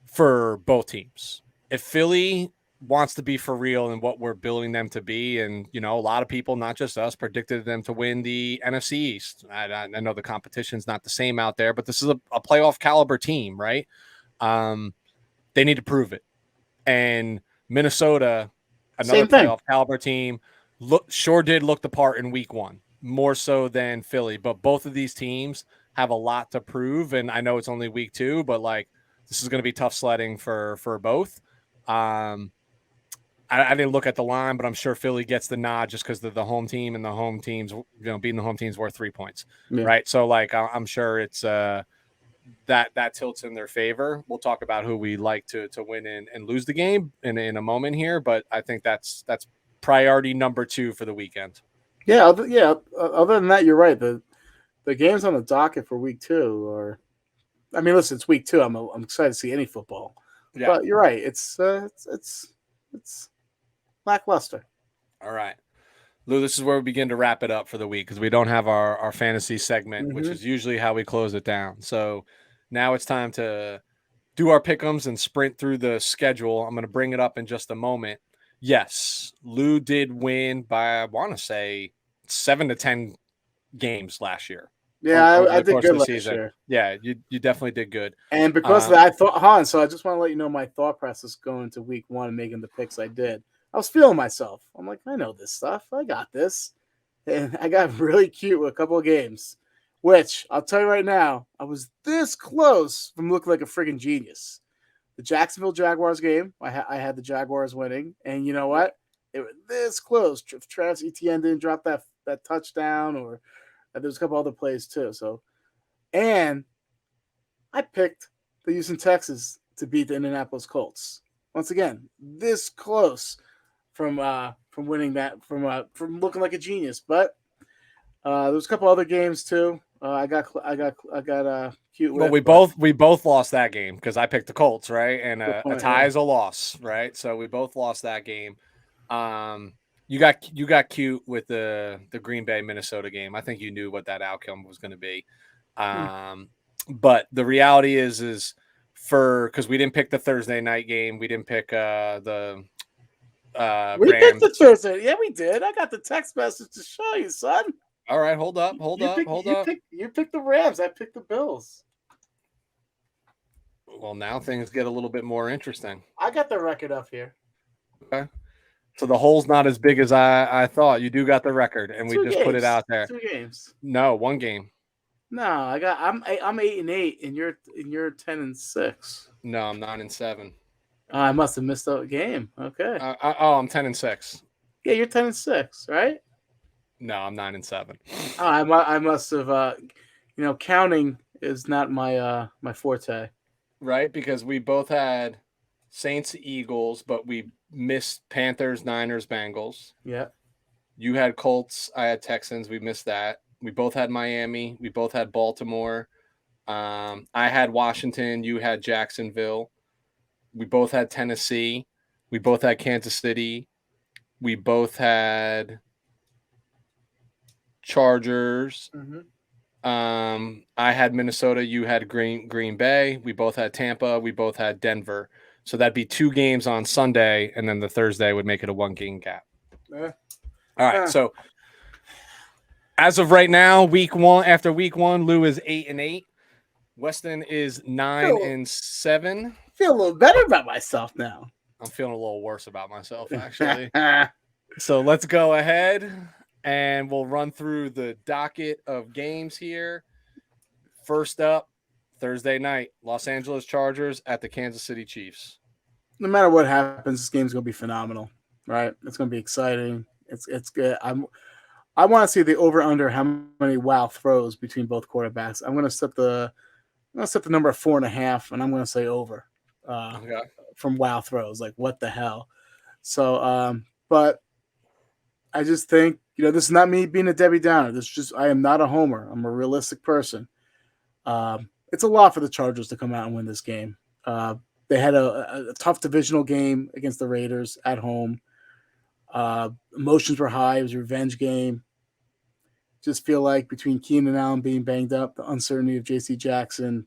Speaker 1: for both teams. If Philly wants to be for real and what we're building them to be, and a lot of people, not just us, predicted them to win the NFC East. I know the competition's not the same out there, but this is a playoff caliber team, right? They need to prove it. And Minnesota, another playoff caliber team, sure did look the part in week 1, more so than Philly. But both of these teams have a lot to prove, and I know it's only week 2, but like this is going to be tough sledding for both. I didn't look at the line, but I'm sure Philly gets the nod just because they're the home team, and the home teams, beating the home team's worth 3 points, right? So like I'm sure it's that tilts in their favor. We'll talk about who we like to win and lose the game in a moment here, but I think that's priority number 2 for the weekend.
Speaker 2: Yeah. Other than that, you're right. The games on the docket for week 2 are, I mean, listen, it's week 2. I'm excited to see any football. Yeah. But you're right. It's lackluster.
Speaker 1: All right. Lou, this is where we begin to wrap it up for the week because we don't have our fantasy segment, which is usually how we close it down. So now it's time to do our pick'ems and sprint through the schedule. I'm going to bring it up in just a moment. Yes, Lou did win by, I want to say, 7 to 10 games last year.
Speaker 2: Yeah, I did good last year.
Speaker 1: Yeah, you definitely did good.
Speaker 2: And because of that, I thought, Han, so I just want to let you know my thought process going into week 1 and making the picks I did. I was feeling myself. I'm like, I know this stuff. I got this. And I got really cute with a couple of games, which I'll tell you right now, I was this close from looking like a friggin' genius. The Jacksonville Jaguars game, I had the Jaguars winning. And you know what? They were this close. If Travis Etienne didn't drop that touchdown, or there's a couple other plays too. So, and I picked the Houston Texans to beat the Indianapolis Colts. Once again, this close from winning that, from looking like a genius. But there was a couple other games too. I got cute.
Speaker 1: Well, we both lost that game because I picked the Colts, right? And a tie is a loss, right? So we both lost that game. You got cute with the Green Bay Minnesota game. I think you knew what that outcome was going to be. But the reality is because we didn't pick the Thursday night game, we didn't pick the
Speaker 2: we
Speaker 1: Rams.
Speaker 2: picked the Thursday. Yeah, we did. I got the text message to show you, son.
Speaker 1: All right, hold up.
Speaker 2: You picked the Rams. I picked the Bills.
Speaker 1: Well, now things get a little bit more interesting.
Speaker 2: I got the record up here.
Speaker 1: Okay. So the hole's not as big as I thought. You do got the record, and we just put it out there.
Speaker 2: 2 games.
Speaker 1: No, 1 game.
Speaker 2: No, I'm 8-8, and you're 10-6.
Speaker 1: No, I'm 9-7.
Speaker 2: I must have missed a game. Okay.
Speaker 1: I'm 10-6.
Speaker 2: Yeah, you're 10-6, right?
Speaker 1: No, I'm 9-7.
Speaker 2: I must have. Counting is not my my forte.
Speaker 1: Right, because we both had Saints, Eagles, but we missed Panthers, Niners, Bengals.
Speaker 2: Yeah.
Speaker 1: You had Colts. I had Texans. We missed that. We both had Miami. We both had Baltimore. I had Washington. You had Jacksonville. We both had Tennessee. We both had Kansas City. We both had Chargers. I had Minnesota. You had Green Bay. We both had Tampa. We both had Denver. So that'd be 2 games on Sunday, and then the Thursday would make it a 1-game gap. All right. So as of right now, after week 1, Lou is 8-8. Weston is 9-7.
Speaker 2: Feel a little better about myself now.
Speaker 1: I'm feeling a little worse about myself, actually. So let's go ahead and we'll run through the docket of games here. First up, Thursday night, Los Angeles Chargers at the Kansas City Chiefs.
Speaker 2: No matter what happens, this game's going to be phenomenal, right? It's going to be exciting. It's good. I want to see the over/under how many wow throws between both quarterbacks. I'm going to set the number at 4.5, and I'm going to say over. from wow throws. Like, what the hell? So, but I just think, this is not me being a Debbie Downer. I am not a homer. I'm a realistic person. It's a lot for the Chargers to come out and win this game. They had a tough divisional game against the Raiders at home. Emotions were high. It was a revenge game. Just feel like between Keenan Allen being banged up, the uncertainty of J.C. Jackson,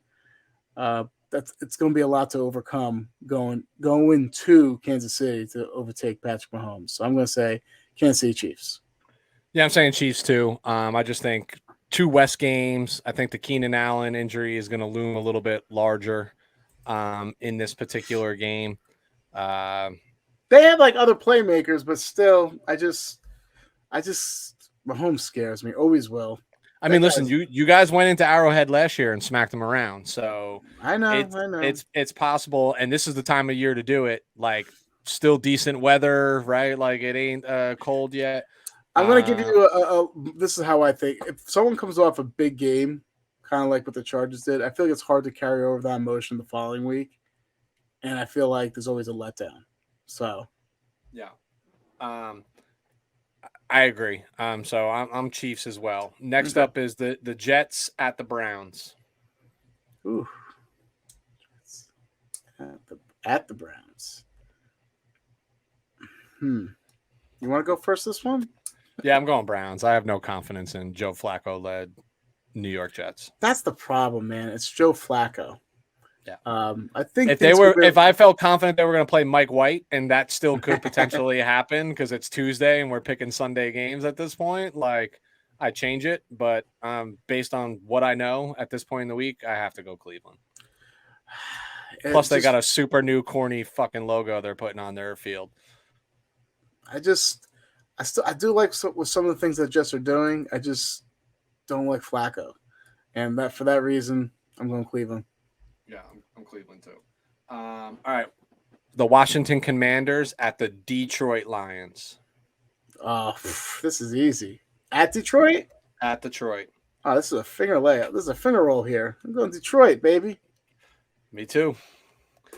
Speaker 2: it's going to be a lot to overcome going to Kansas City to overtake Patrick Mahomes. So I'm going to say Kansas City Chiefs.
Speaker 1: Yeah, I'm saying Chiefs too. I just think 2 West games. I think the Keenan Allen injury is going to loom a little bit larger in this particular game.
Speaker 2: They have like other playmakers, but still, I just Mahomes scares me. Always will.
Speaker 1: I mean, listen, you guys went into Arrowhead last year and smacked them around, so
Speaker 2: I know.
Speaker 1: It's possible, and this is the time of year to do it. Like, still decent weather, right? Like, it ain't cold yet.
Speaker 2: I'm going to give you this is how I think. If someone comes off a big game, kind of like what the Chargers did, I feel like it's hard to carry over that emotion the following week. And I feel like there's always a letdown. So,
Speaker 1: yeah. I agree. So I'm Chiefs as well. Next up is the Jets at the Browns.
Speaker 2: Ooh. At the Browns. You want to go first this one?
Speaker 1: Yeah, I'm going Browns. I have no confidence in Joe Flacco-led New York Jets.
Speaker 2: That's the problem, man. It's Joe Flacco.
Speaker 1: Yeah.
Speaker 2: I think
Speaker 1: if I felt confident they were going to play Mike White, and that still could potentially happen because it's Tuesday and we're picking Sunday games at this point, like, I change it. But based on what I know at this point in the week, I have to go Cleveland. Plus, they got a super new corny fucking logo they're putting on their field.
Speaker 2: I do like with some of the things that Jets are doing. I just don't like Flacco, and for that reason, I'm going Cleveland.
Speaker 1: Yeah, I'm Cleveland too. All right, the Washington Commanders at the Detroit Lions.
Speaker 2: Oh, this is easy. At Detroit.
Speaker 1: At Detroit.
Speaker 2: Oh, this is a finger layup. This is a finger roll here. I'm going Detroit, baby.
Speaker 1: Me too.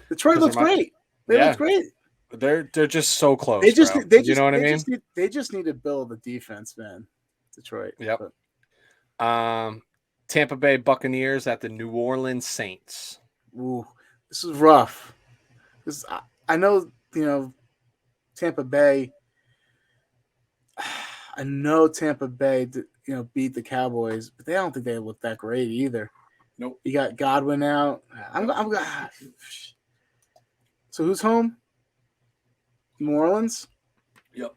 Speaker 2: Detroit looks great. They look great.
Speaker 1: They're just so close.
Speaker 2: You
Speaker 1: know what I mean?
Speaker 2: They just need to build the defense, man. Detroit.
Speaker 1: Yep. Tampa Bay Buccaneers at the New Orleans Saints.
Speaker 2: Ooh, this is rough. I know, Tampa Bay. I know Tampa Bay, beat the Cowboys, but I don't think they look that great either.
Speaker 1: Nope.
Speaker 2: You got Godwin out. So who's home? New Orleans?
Speaker 1: Yep.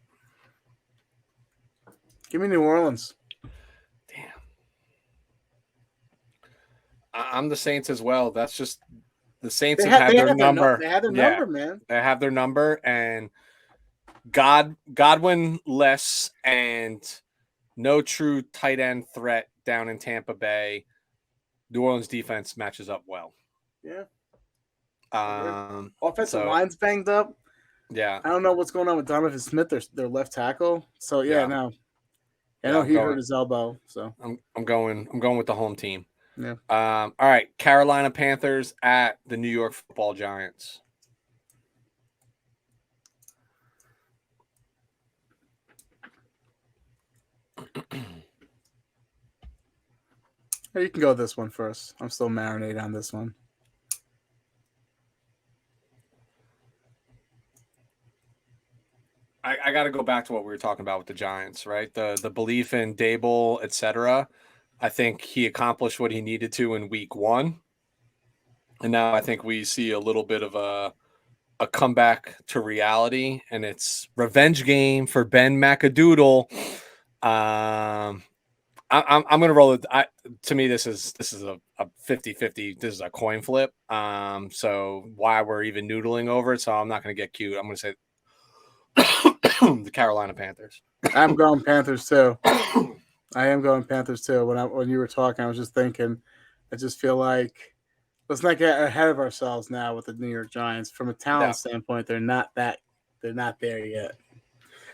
Speaker 2: Give me New Orleans.
Speaker 1: Damn. I'm the Saints as well. That's just the Saints have had their number.
Speaker 2: They had their number, man.
Speaker 1: They have their number, and Godwin less and no true tight end threat down in Tampa Bay. New Orleans defense matches up well.
Speaker 2: Yeah.
Speaker 1: Offensive
Speaker 2: line's banged up.
Speaker 1: Yeah.
Speaker 2: I don't know what's going on with Donovan Smith, their left tackle. So I know he hurt his elbow. So
Speaker 1: I'm going with the home team.
Speaker 2: Yeah.
Speaker 1: All right, Carolina Panthers at the New York Football Giants.
Speaker 2: You can go this one first. I'm still marinating on this one.
Speaker 1: I got to go back to what we were talking about with the Giants, right? The belief in Dable, etc. I think he accomplished what he needed to in week 1. And now I think we see a little bit of a comeback to reality, and it's revenge game for Ben McAdoodle. I'm going to roll it. To me, this is a 50-50. This is a coin flip. So why we're even noodling over it. So I'm not going to get cute. I'm going to say the Carolina Panthers.
Speaker 2: I'm going Panthers too. I am going Panthers too. When you were talking, I was just thinking, I just feel like let's not get ahead of ourselves now with the New York Giants. From a talent standpoint, they're not there yet.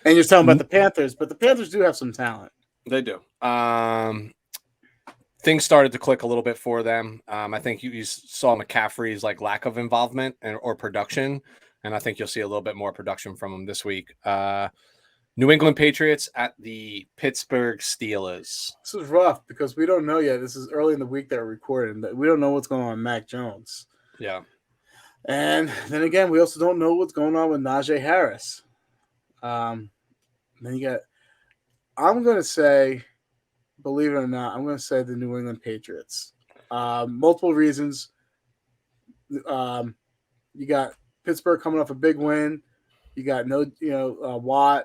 Speaker 2: And you're talking about the Panthers, but the Panthers do have some talent.
Speaker 1: They do. things started to click a little bit for them. I think you saw McCaffrey's like lack of involvement or production, and I think you'll see a little bit more production from him this week. New England Patriots at the Pittsburgh Steelers.
Speaker 2: This is rough because we don't know yet. This is early in the week that we're recording. We don't know what's going on with Mac Jones.
Speaker 1: Yeah.
Speaker 2: And then again, we also don't know what's going on with Najee Harris. Then you got, I'm going to say, believe it or not, I'm going to say the New England Patriots. Multiple reasons. You got Pittsburgh coming off a big win. You got Watt.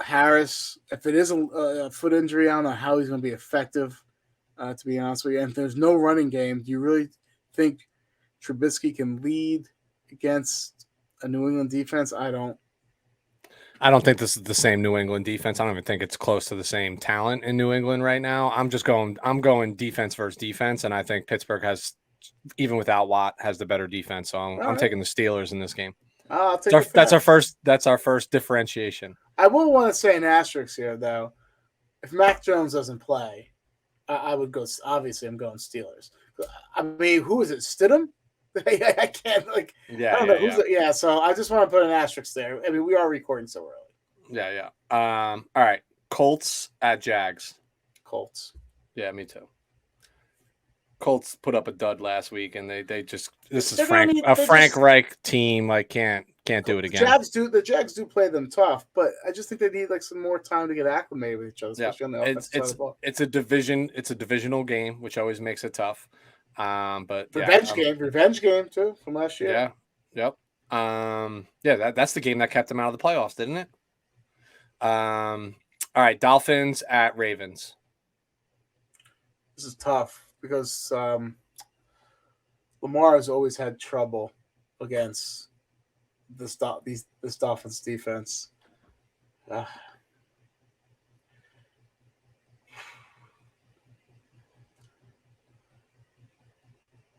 Speaker 2: Harris, if it is a foot injury, I don't know how he's going to be effective, to be honest with you. And if there's no running game, do you really think Trubisky can lead against a New England defense? I don't
Speaker 1: think this is the same New England defense. I don't even think it's close to the same talent in New England right now. I'm going defense versus defense, and I think Pittsburgh has, even without Watt, has the better defense. So I'm taking the Steelers in this game. That's our first differentiation.
Speaker 2: I will want to say an asterisk here, though. If Mac Jones doesn't play, I would go. Obviously, I'm going Steelers. I mean, who is it? Stidham? I can't
Speaker 1: Yeah,
Speaker 2: I don't know. So I just want to put an asterisk there. I mean, we are recording so early.
Speaker 1: Yeah. All right. Colts at Jags.
Speaker 2: Colts.
Speaker 1: Yeah, me too. Colts put up a dud last week, and they just this is Frank Reich team. Like can't do it again.
Speaker 2: The Jags do play them tough, but I just think they need some more time to get acclimated with each other. Especially on the offensive side of the ball.
Speaker 1: It's a divisional game, which always makes it tough. But
Speaker 2: revenge game too from last year.
Speaker 1: Yeah, yep. That's the game that kept them out of the playoffs, didn't it? All right, Dolphins at Ravens.
Speaker 2: This is tough because Lamar has always had trouble against this Dolphins defense.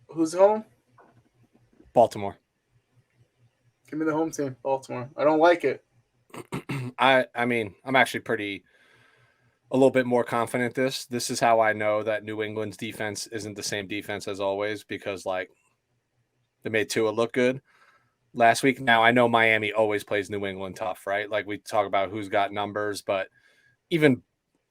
Speaker 2: Who's home?
Speaker 1: Baltimore.
Speaker 2: Give me the home team, Baltimore. I don't like it.
Speaker 1: I mean, I'm actually a little bit more confident this is how I know that New England's defense isn't the same defense as always, because they made Tua look good last week. Now I know Miami always plays New England tough, right? Like we talk about who's got numbers, but even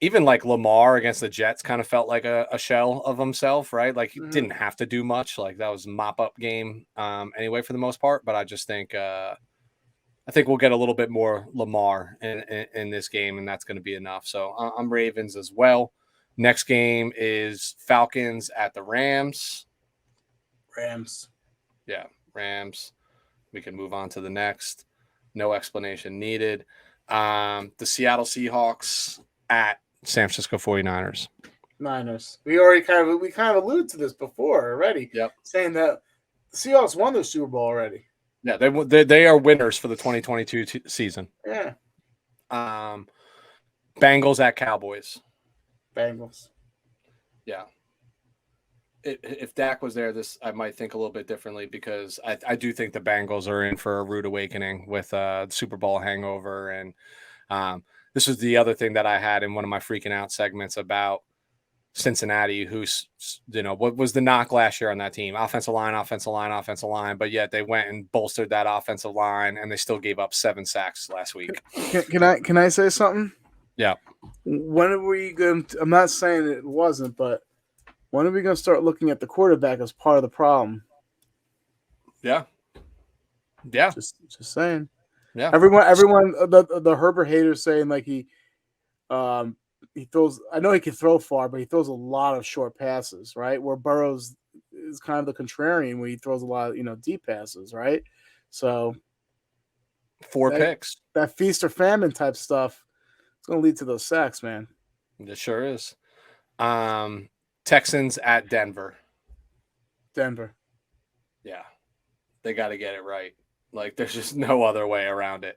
Speaker 1: like Lamar against the Jets kind of felt like a shell of himself, right? Like he didn't have to do much. Like that was a mop-up game anyway for the most part, but I just think I think we'll get a little bit more Lamar in this game, and that's going to be enough. So I'm Ravens as well. Next game is Falcons at the Rams. Yeah, Rams. We can move on to the next. No explanation needed. The Seattle Seahawks at San Francisco 49ers.
Speaker 2: Niners. We already kind of alluded to this before already.
Speaker 1: Yep.
Speaker 2: Saying that the Seahawks won the Super Bowl already.
Speaker 1: Yeah, they are winners for the 2022 season.
Speaker 2: Yeah.
Speaker 1: Bengals at Cowboys.
Speaker 2: Bengals.
Speaker 1: Yeah. If Dak was there, I might think a little bit differently, because I do think the Bengals are in for a rude awakening with the Super Bowl hangover. And this was the other thing that I had in one of my freaking out segments about Cincinnati, who's, what was the knock last year on that team? Offensive line. But yet they went and bolstered that offensive line, and they still gave up 7 sacks last week.
Speaker 2: Can I say something?
Speaker 1: Yeah.
Speaker 2: When are we going to, I'm not saying it wasn't, but when are we going to start looking at the quarterback as part of the problem?
Speaker 1: Yeah.
Speaker 2: Just saying.
Speaker 1: Yeah.
Speaker 2: Everyone, the Herbert haters saying like he throws. I know he can throw far, but he throws a lot of short passes, right? Where Burrows is kind of the contrarian, where he throws a lot of deep passes, right? So
Speaker 1: 4 picks.
Speaker 2: That feast or famine type stuff, it's going to lead to those sacks, man.
Speaker 1: It sure is. Texans at Denver. Yeah, they got to get it right. Like there's just no other way around it.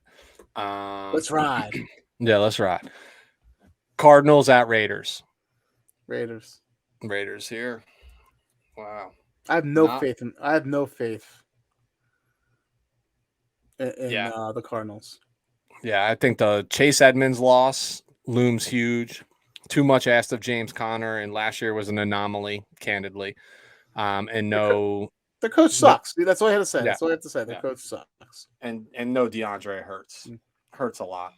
Speaker 2: Let's ride.
Speaker 1: Yeah, let's ride. Cardinals at Raiders.
Speaker 2: Raiders
Speaker 1: here. Wow.
Speaker 2: I have no faith in the Cardinals.
Speaker 1: Yeah, I think the Chase Edmonds loss looms huge. Too much asked of James Conner, and last year was an anomaly, candidly. And no,
Speaker 2: the coach sucks. That's all I had to say.
Speaker 1: Yeah.
Speaker 2: That's all I have to say. The
Speaker 1: Yeah.
Speaker 2: coach sucks.
Speaker 1: And no DeAndre hurts a lot.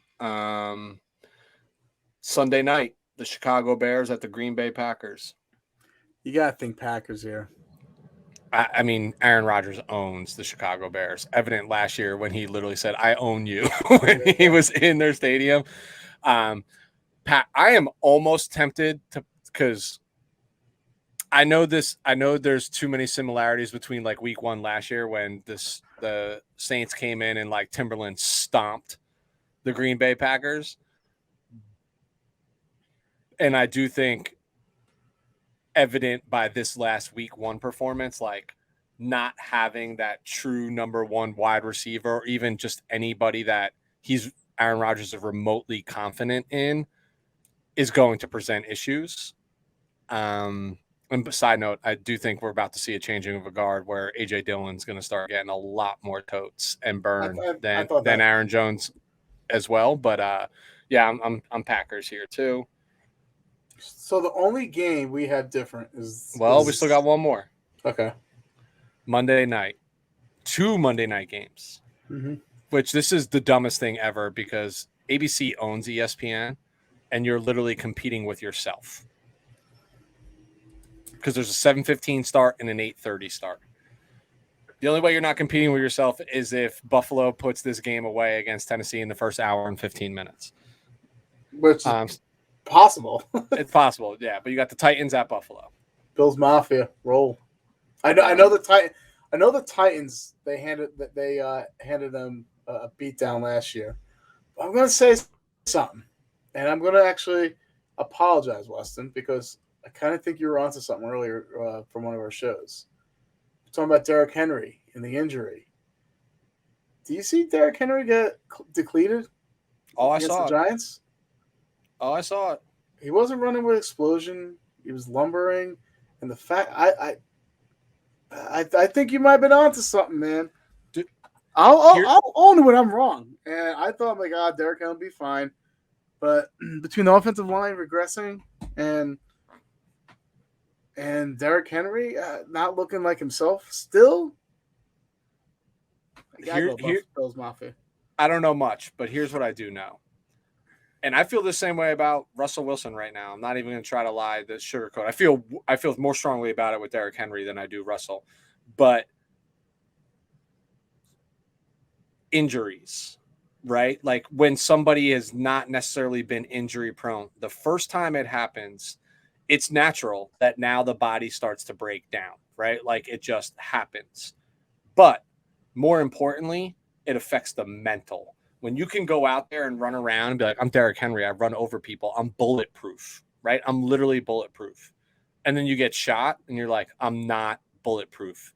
Speaker 1: Sunday night, the Chicago Bears at the Green Bay Packers.
Speaker 2: You gotta think Packers here.
Speaker 1: I mean, Aaron Rodgers owns the Chicago Bears. Evident last year when he literally said, "I own you," when he was in their stadium. Pat, I am almost tempted to, because I know there's too many similarities between like week 1 last year when the Saints came in and like Timberland stomped the Green Bay Packers. And I do think evident by this last week 1 performance, like not having that true number 1 wide receiver, or even just anybody that Aaron Rodgers is remotely confident in, is going to present issues. And side note, I do think we're about to see a changing of a guard where AJ Dillon's going to start getting a lot more totes and burn than Aaron Jones as well. But yeah, I'm Packers here too.
Speaker 2: So the only game we have different is
Speaker 1: we still got one more.
Speaker 2: Okay.
Speaker 1: Monday night, 2 Monday night games, which this is the dumbest thing ever because ABC owns ESPN and you're literally competing with yourself. Because there's a 7:15 start and an 8:30 start. The only way you're not competing with yourself is if Buffalo puts this game away against Tennessee in the first hour and 15 minutes.
Speaker 2: Which is possible.
Speaker 1: It's possible, yeah. But you got the Titans at Buffalo.
Speaker 2: Bills Mafia roll. I know the Titans. They handed them a beatdown last year. I'm going to say something, and I'm going to actually apologize, Weston, because I kind of think you were onto something earlier from one of our shows. We're talking about Derrick Henry and the injury. Do you see Derrick Henry get depleted against the Giants?
Speaker 1: Oh, I saw it.
Speaker 2: He wasn't running with explosion. He was lumbering. And the fact I think you might have been onto something, man.
Speaker 1: Dude,
Speaker 2: I'll own it when I'm wrong. And I thought, my God, Derrick Henry will be fine. But between the offensive line regressing and Derrick Henry not looking like himself still, Bills Mafia.
Speaker 1: I don't know much, but here's what I do know. And I feel the same way about Russell Wilson right now. I'm not even going to try to lie, the sugarcoat. I feel more strongly about it with Derrick Henry than I do Russell. But injuries, right? Like when somebody has not necessarily been injury prone, the first time it happens, it's natural that now the body starts to break down, right? Like it just happens. But more importantly, it affects the mental. When you can go out there and run around and be like, I'm Derrick Henry, I run over people, I'm bulletproof, right? I'm literally bulletproof. And then you get shot and you're like, I'm not bulletproof.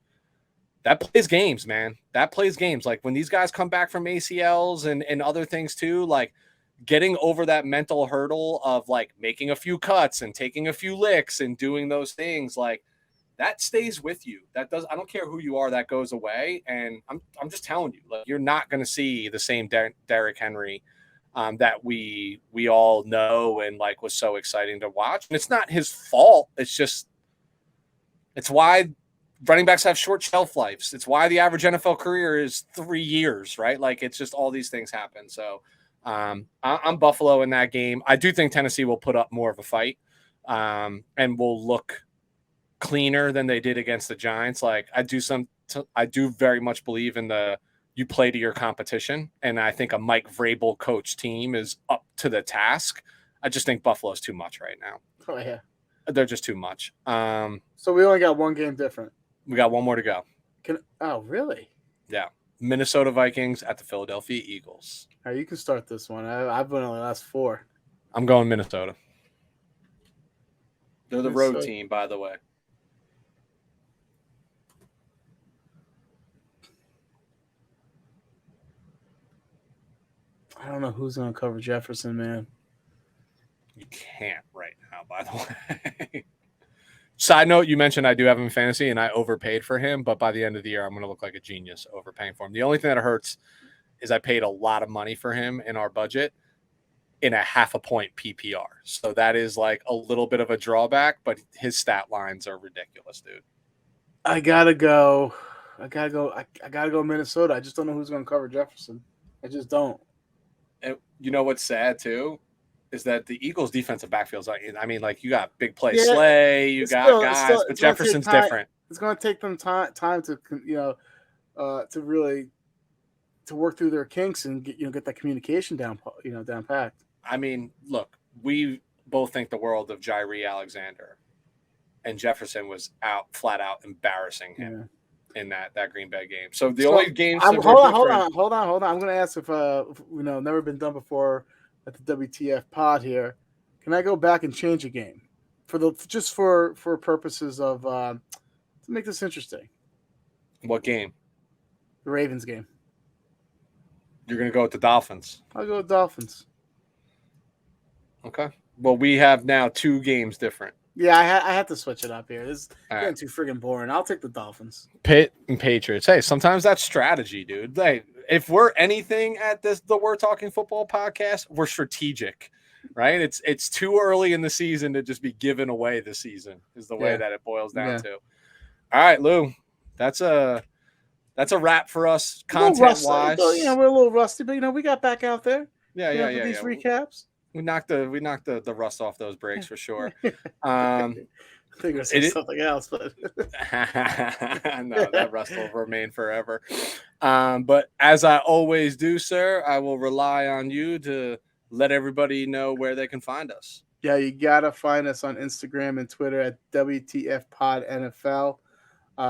Speaker 1: That plays games, man. That plays games. Like when these guys come back from ACLs and other things too, like getting over that mental hurdle of like making a few cuts and taking a few licks and doing those things, like that stays with you. I don't care who you are, that goes away. And I'm just telling you, like, you're not going to see the same Derrick Henry that we all know and like was so exciting to watch. And it's not his fault. It's why running backs have short shelf lives. It's why the average NFL career is 3 years, right? Like it's just all these things happen. So I'm Buffalo in that game. I do think Tennessee will put up more of a fight and will look cleaner than they did against the Giants. Like I do very much believe in you play to your competition. And I think a Mike Vrabel coach team is up to the task. I just think Buffalo's too much right now.
Speaker 2: Oh yeah.
Speaker 1: They're just too much.
Speaker 2: So we only got one game different.
Speaker 1: We got one more to go.
Speaker 2: Oh, really?
Speaker 1: Yeah. Minnesota Vikings at the Philadelphia Eagles.
Speaker 2: All right, you can start this one. I've been on the last 4.
Speaker 1: I'm going Minnesota. They're the road team, by the way.
Speaker 2: I don't know who's going to cover Jefferson, man.
Speaker 1: You can't right now, by the way. Side note, you mentioned I do have him in fantasy, and I overpaid for him, but by the end of the year, I'm going to look like a genius overpaying for him. The only thing that hurts is I paid a lot of money for him in our budget, in a half a point PPR. So that is like a little bit of a drawback, but his stat lines are ridiculous, dude.
Speaker 2: I gotta go Minnesota. I just don't know who's going to cover Jefferson. I just don't.
Speaker 1: And you know what's sad too is that the Eagles' defensive backfields. I mean, like you got big play Slay, you got guys, but Jefferson's different.
Speaker 2: It's going to take them time to to really to work through their kinks and get that communication down packed.
Speaker 1: I mean, look, we both think the world of Jaire Alexander, and Jefferson was flat out embarrassing him in that Green Bay game. So only games.
Speaker 2: Hold on. I'm going to ask if never been done before at the WTF pod here. Can I go back and change a game for purposes of to make this interesting?
Speaker 1: What game?
Speaker 2: The Ravens game.
Speaker 1: You're going to go with the Dolphins.
Speaker 2: I'll go with Dolphins.
Speaker 1: Okay. Well, we have now 2 games different.
Speaker 2: Yeah, I had to switch it up here. This is getting too friggin' boring. I'll take the Dolphins.
Speaker 1: Pitt and Patriots. Hey, sometimes that's strategy, dude. Hey, if we're anything at the We're Talking Football podcast, we're strategic, right? It's too early in the season to just be giving away the season is the way that it boils down to. All right, Lou, that's a wrap for us content-wise.
Speaker 2: We're a little rusty, but we got back out there.
Speaker 1: Yeah.
Speaker 2: These recaps.
Speaker 1: We knocked the rust off those breaks for sure.
Speaker 2: I think it was something else, but
Speaker 1: no, that rust will remain forever. But as I always do, sir, I will rely on you to let everybody know where they can find us.
Speaker 2: Yeah, you gotta find us on Instagram and Twitter at WTF Pod NFL.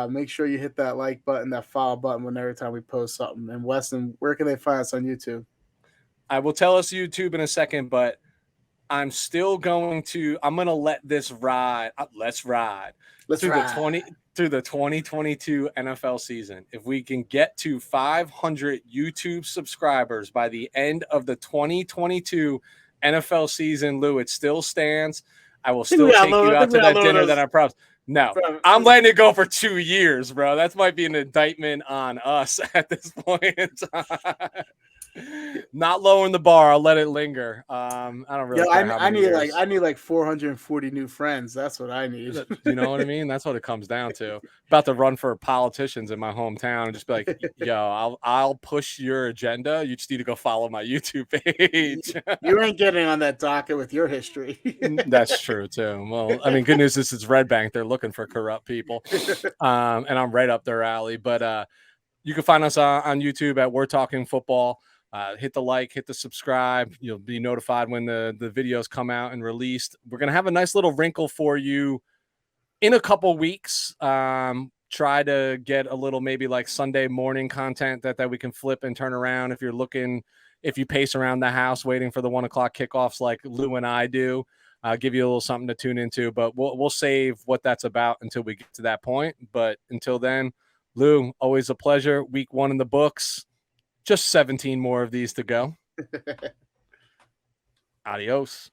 Speaker 2: Make sure you hit that like button, that follow button every time we post something. And Weston, where can they find us on YouTube?
Speaker 1: I will tell us YouTube in a second, but I'm going to let this ride. Let's ride through the 2022 NFL season. If we can get to 500 YouTube subscribers by the end of the 2022 NFL season, Lou, it still stands. I will still take you out to that dinner that I promised. No, I'm letting it go for 2 years, bro. That might be an indictment on us at this point in time. Not lowering the bar. I'll let it linger. I don't really.
Speaker 2: I need like 440 new friends. That's what I need.
Speaker 1: You know what I mean? That's what it comes down to. About to run for politicians in my hometown and just be like, yo, I'll push your agenda. You just need to go follow my YouTube page.
Speaker 2: You ain't getting on that docket with your history.
Speaker 1: That's true too. Well, I mean, good news is it's Red Bank. They're looking for corrupt people, and I'm right up their alley. But you can find us on YouTube at We're Talking Football. Hit the like, hit the subscribe. You'll be notified when the videos come out and released. We're going to have a nice little wrinkle for you in a couple weeks. Try to get a little maybe like Sunday morning content that we can flip and turn around. If you pace around the house waiting for the 1 o'clock kickoffs like Lou and I do, give you a little something to tune into. But we'll save what that's about until we get to that point. But until then, Lou, always a pleasure. Week 1 in the books. Just 17 more of these to go. Adios.